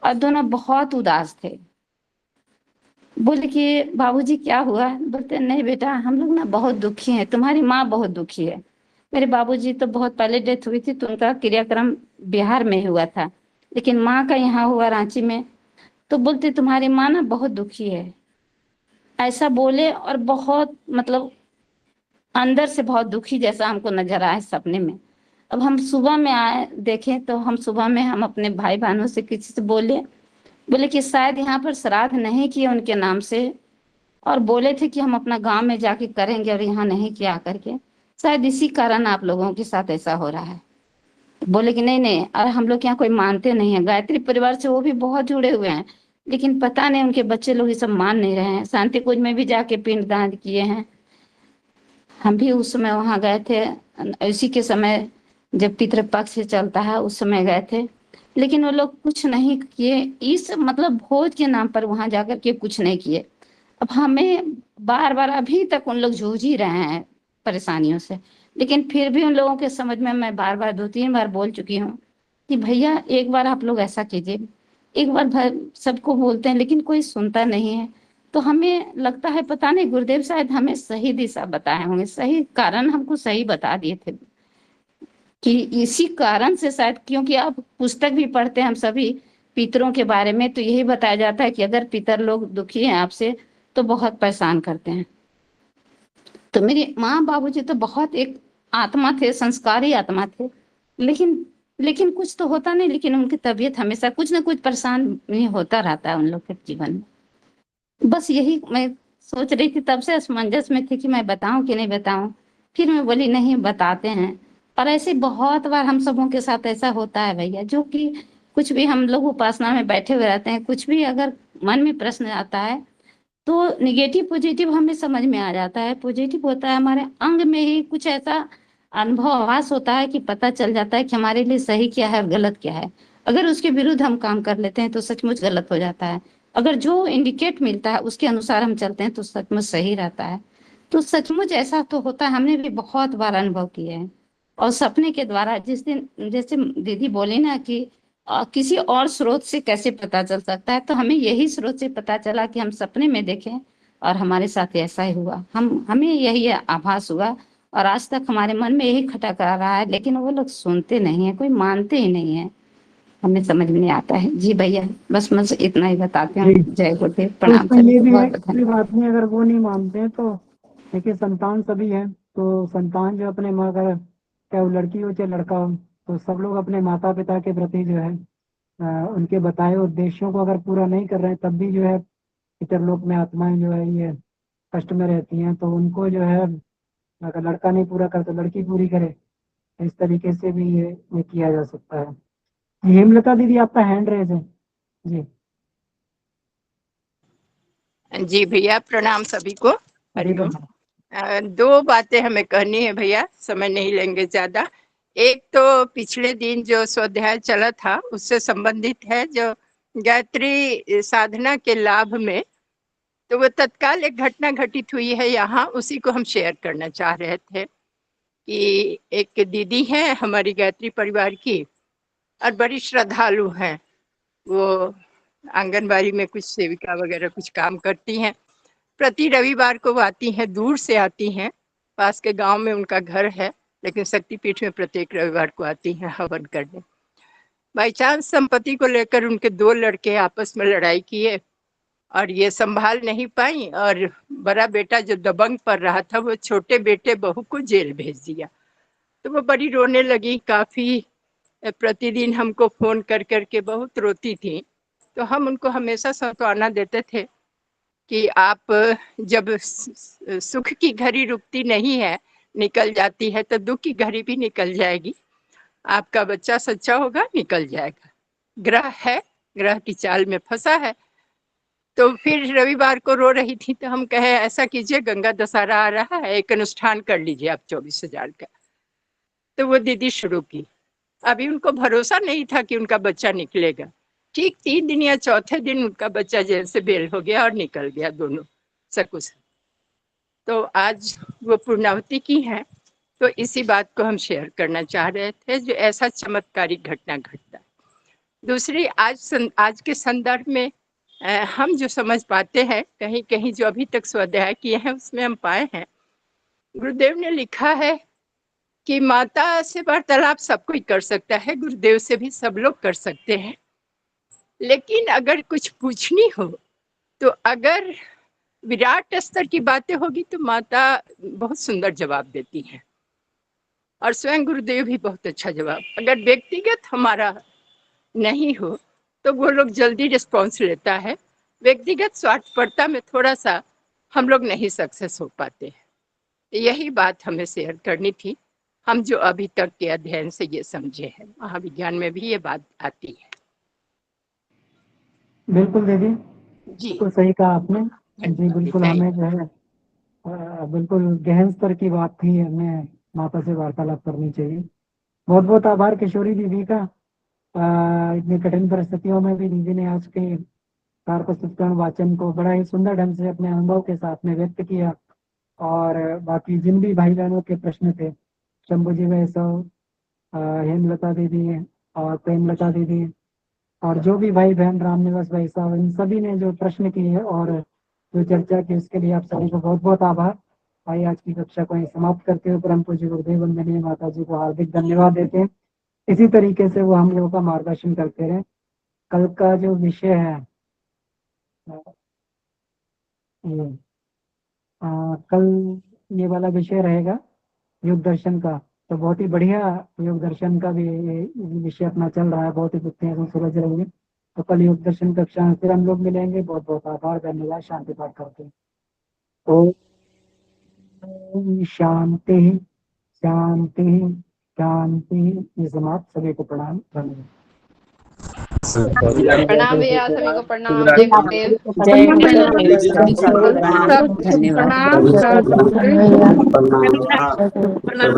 और दोनों बहुत उदास थे। बोले कि बाबूजी क्या हुआ? बोलते नहीं बेटा, हम लोग ना बहुत दुखी हैं, तुम्हारी माँ बहुत दुखी है। मेरे बाबूजी तो बहुत पहले डेथ हुई थी, तो उनका क्रियाक्रम बिहार में हुआ था, लेकिन माँ का यहाँ हुआ रांची में। तो बोलते तुम्हारी माँ ना बहुत दुखी है, ऐसा बोले। और बहुत मतलब अंदर से बहुत दुखी जैसा हमको नजर आए सपने में। अब हम सुबह में आए देखें तो हम सुबह में हम अपने भाई बहनों से किसी से बोले कि शायद यहाँ पर श्राद्ध नहीं किए उनके नाम से, और बोले थे कि हम अपना गांव में जाके करेंगे और यहाँ नहीं किया करके, शायद इसी कारण आप लोगों के साथ ऐसा हो रहा है। बोले कि नहीं नहीं, और हम लोग यहाँ कोई मानते नहीं है, गायत्री परिवार से वो भी बहुत जुड़े हुए हैं, लेकिन पता नहीं उनके बच्चे लोग ये सब मान नहीं रहे हैं। शांति कुंज में भी जाके पिंडदान किए हैं, हम भी उस समय वहां गए थे, इसी के समय जब पितृपक्ष चलता है उस समय गए थे, लेकिन वो लोग कुछ नहीं किए। इस मतलब भोज के नाम पर वहां जाकर के कुछ नहीं किए। अब हमें बार बार अभी तक उन लोग जूझ ही रहे हैं परेशानियों से, लेकिन फिर भी उन लोगों के समझ में मैं बार बार 2-3 बार बोल चुकी हूँ कि भैया एक बार आप लोग ऐसा कीजिए। एक बार सबको बोलते हैं लेकिन कोई सुनता नहीं है। तो हमें लगता है पता नहीं गुरुदेव शायद हमें सही दिशा बताए होंगे, सही कारण हमको सही बता दिए थे कि इसी कारण से शायद, क्योंकि आप पुस्तक भी पढ़ते हैं हम सभी पितरों के बारे में, तो यही बताया जाता है कि अगर पितर लोग दुखी हैं आपसे तो बहुत परेशान करते हैं। तो मेरी माँ बाबूजी तो बहुत एक आत्मा थे, संस्कारी आत्मा थे, लेकिन कुछ तो होता नहीं, लेकिन उनकी तबीयत हमेशा कुछ ना कुछ परेशान होता रहता है उन लोग के जीवन में। बस यही मैं सोच रही थी, तब से असमंजस में थी कि मैं बताऊं कि नहीं बताऊं। फिर मैं बोली नहीं बताते हैं। और ऐसे बहुत बार हम सबों के साथ ऐसा होता है भैया, जो कि कुछ भी हम लोग उपासना में बैठे हुए रहते हैं, कुछ भी अगर मन में प्रश्न आता है तो निगेटिव पॉजिटिव हमें समझ में आ जाता है। पॉजिटिव होता है हमारे अंग में ही कुछ ऐसा अनुभव आभास होता है कि पता चल जाता है कि हमारे लिए सही क्या है और गलत क्या है। अगर उसके विरुद्ध हम काम कर लेते हैं तो सचमुच गलत हो जाता है, अगर जो इंडिकेट मिलता है उसके अनुसार हम चलते हैं तो सचमुच सही रहता है। तो सचमुच ऐसा तो होता है, हमने भी बहुत बार अनुभव किए हैं। और सपने के द्वारा जिस दिन, जैसे दीदी बोली ना कि किसी और स्रोत से कैसे पता चल सकता है, तो हमें यही स्रोत से पता चला कि हम सपने में देखें और हमारे साथ ऐसा ही हुआ। हमें यही आभास हुआ और आज तक हमारे मन में यही खटक रहा है, लेकिन वो लोग सुनते नहीं है, कोई मानते ही नहीं है, हमें समझ में नहीं आता है। जी भैया बस मैं इतना ही बताते हूँ। जय गुरुदेव,
तो
प्रणाम
उसमें ये
सभी
भी
को,
है,
बहुत
कोई बात नहीं अगर वो नहीं मानते हैं तो देखिए संतान सभी है, तो संतान जो अपने माँ का, चाहे वो लड़की हो चाहे लड़का हो, तो सब लोग अपने माता पिता के प्रति जो है उनके बताए उद्देश्यों को अगर पूरा नहीं कर रहे हैं, तब भी जो है पितरलोक में आत्माएं जो है ये कष्ट में रहती हैं। तो उनको जो है अगर लड़का नहीं पूरा कर तो लड़की पूरी करे, इस तरीके से भी ये किया जा सकता है। हेमलता दीदी आपका हैंड रेज है जी।
जी भैया प्रणाम सभी को, हरिओम। दो बातें हमें कहनी है भैया, समय नहीं लेंगे ज्यादा। एक तो पिछले दिन जो स्वाध्याय चला था उससे संबंधित है, जो गायत्री साधना के लाभ में, तो वो तत्काल एक घटना घटित हुई है यहाँ, उसी को हम शेयर करना चाह रहे थे। कि एक दीदी है हमारी गायत्री परिवार की और बड़ी श्रद्धालु हैं, वो आंगनबाड़ी में कुछ सेविका वगैरह कुछ काम करती हैं। प्रति रविवार को वो आती हैं, दूर से आती हैं, पास के गांव में उनका घर है, लेकिन शक्तिपीठ में प्रत्येक रविवार को आती हैं हवन करने। बाई चांस संपत्ति को लेकर उनके 2 लड़के आपस में लड़ाई किए और ये संभाल नहीं पाई, और बड़ा बेटा जो दबंग पड़ रहा था वो छोटे बेटे बहू को जेल भेज दिया। तो वो बड़ी रोने लगी, काफी प्रतिदिन हमको फोन कर करके बहुत रोती थी। तो हम उनको हमेशा सांत्वना देते थे कि आप जब सुख की घड़ी रुकती नहीं है, निकल जाती है, तो दुख की घड़ी भी निकल जाएगी। आपका बच्चा सच्चा होगा, निकल जाएगा। ग्रह है, ग्रह की चाल में फंसा है। तो फिर रविवार को रो रही थी तो हम कहे ऐसा कीजिए, गंगा दशहरा आ रहा है, एक अनुष्ठान कर लीजिए आप 24,000 का। तो वो दीदी शुरू की। अभी उनको भरोसा नहीं था कि उनका बच्चा निकलेगा। ठीक 3 दिन या चौथे दिन उनका बच्चा जेल से बेल हो गया और निकल गया, दोनों सकुश। तो आज वो पूर्णावती की हैं, तो इसी बात को हम शेयर करना चाह रहे थे, जो ऐसा चमत्कारिक घटना घटता। दूसरी, आज के संदर्भ में हम जो समझ पाते हैं, कहीं कहीं जो अभी तक स्वाध्याय किए हैं उसमें हम पाए हैं, गुरुदेव ने लिखा है कि माता से वार्तालाप सब कोई कर सकता है, गुरुदेव से भी सब लोग कर सकते हैं, लेकिन अगर कुछ पूछनी हो तो अगर विराट स्तर की बातें होगी तो माता बहुत सुंदर जवाब देती हैं, और स्वयं गुरुदेव भी बहुत अच्छा जवाब। अगर व्यक्तिगत हमारा नहीं हो तो वो लोग जल्दी रिस्पॉन्स लेता है, व्यक्तिगत स्वार्थपरता में थोड़ा सा हम लोग नहीं सक्सेस हो पाते हैं। यही बात हमें शेयर करनी थी, हम जो अभी तक के अध्ययन से ये समझे हैं, महाविज्ञान में भी ये बात आती है।
बिल्कुल दीदी,
जी
बिल्कुल सही कहा आपने जी। बिल्कुल हमें जो है बिल्कुल गहन स्तर की बात थी, हमें माता से वार्तालाप करनी चाहिए। बहुत बहुत आभार किशोरी दीदी का। इतनी कठिन परिस्थितियों में भी दीदी ने आज के कार प्रस्तुतिकरण वाचन को बड़ा ही सुंदर ढंग से अपने अनुभव के साथ में व्यक्त किया, और बाकी जिन भी भाई बहनों के प्रश्न थे, शंभू जी वैसव, हेमलता दीदी और प्रेमलता दीदी, और जो भी भाई बहन रामनिवास भाई साहब, इन सभी ने जो प्रश्न किए और जो चर्चा की, उसके लिए आप सभी को बहुत बहुत आभार। भाई आज की कक्षा को समाप्त करते हुए परम पूज्य गुरुदेव वंदनीय माता जी को हार्दिक धन्यवाद देते हैं। इसी तरीके से वो हम लोगों का मार्गदर्शन करते रहे। कल का जो विषय है कल ये वाला विषय रहेगा योग दर्शन का, तो बहुत ही बढ़िया योग दर्शन का भी विषय अपना चल रहा है, बहुत ही गुप्त हैं सूरज रहेंगे। तो कल योग दर्शन कक्षा में फिर हम लोग मिलेंगे। बहुत बहुत आभार, धन्यवाद। शांति पाठ करते हैं। ओम शांति शांति शांति। ये समाप्त। सभी को प्रणाम, धन्यवाद।
प्रणाम भैया, सभी को प्रणाम।
जय
जय गुरुदेव।
धन्यवाद।
प्रणाम।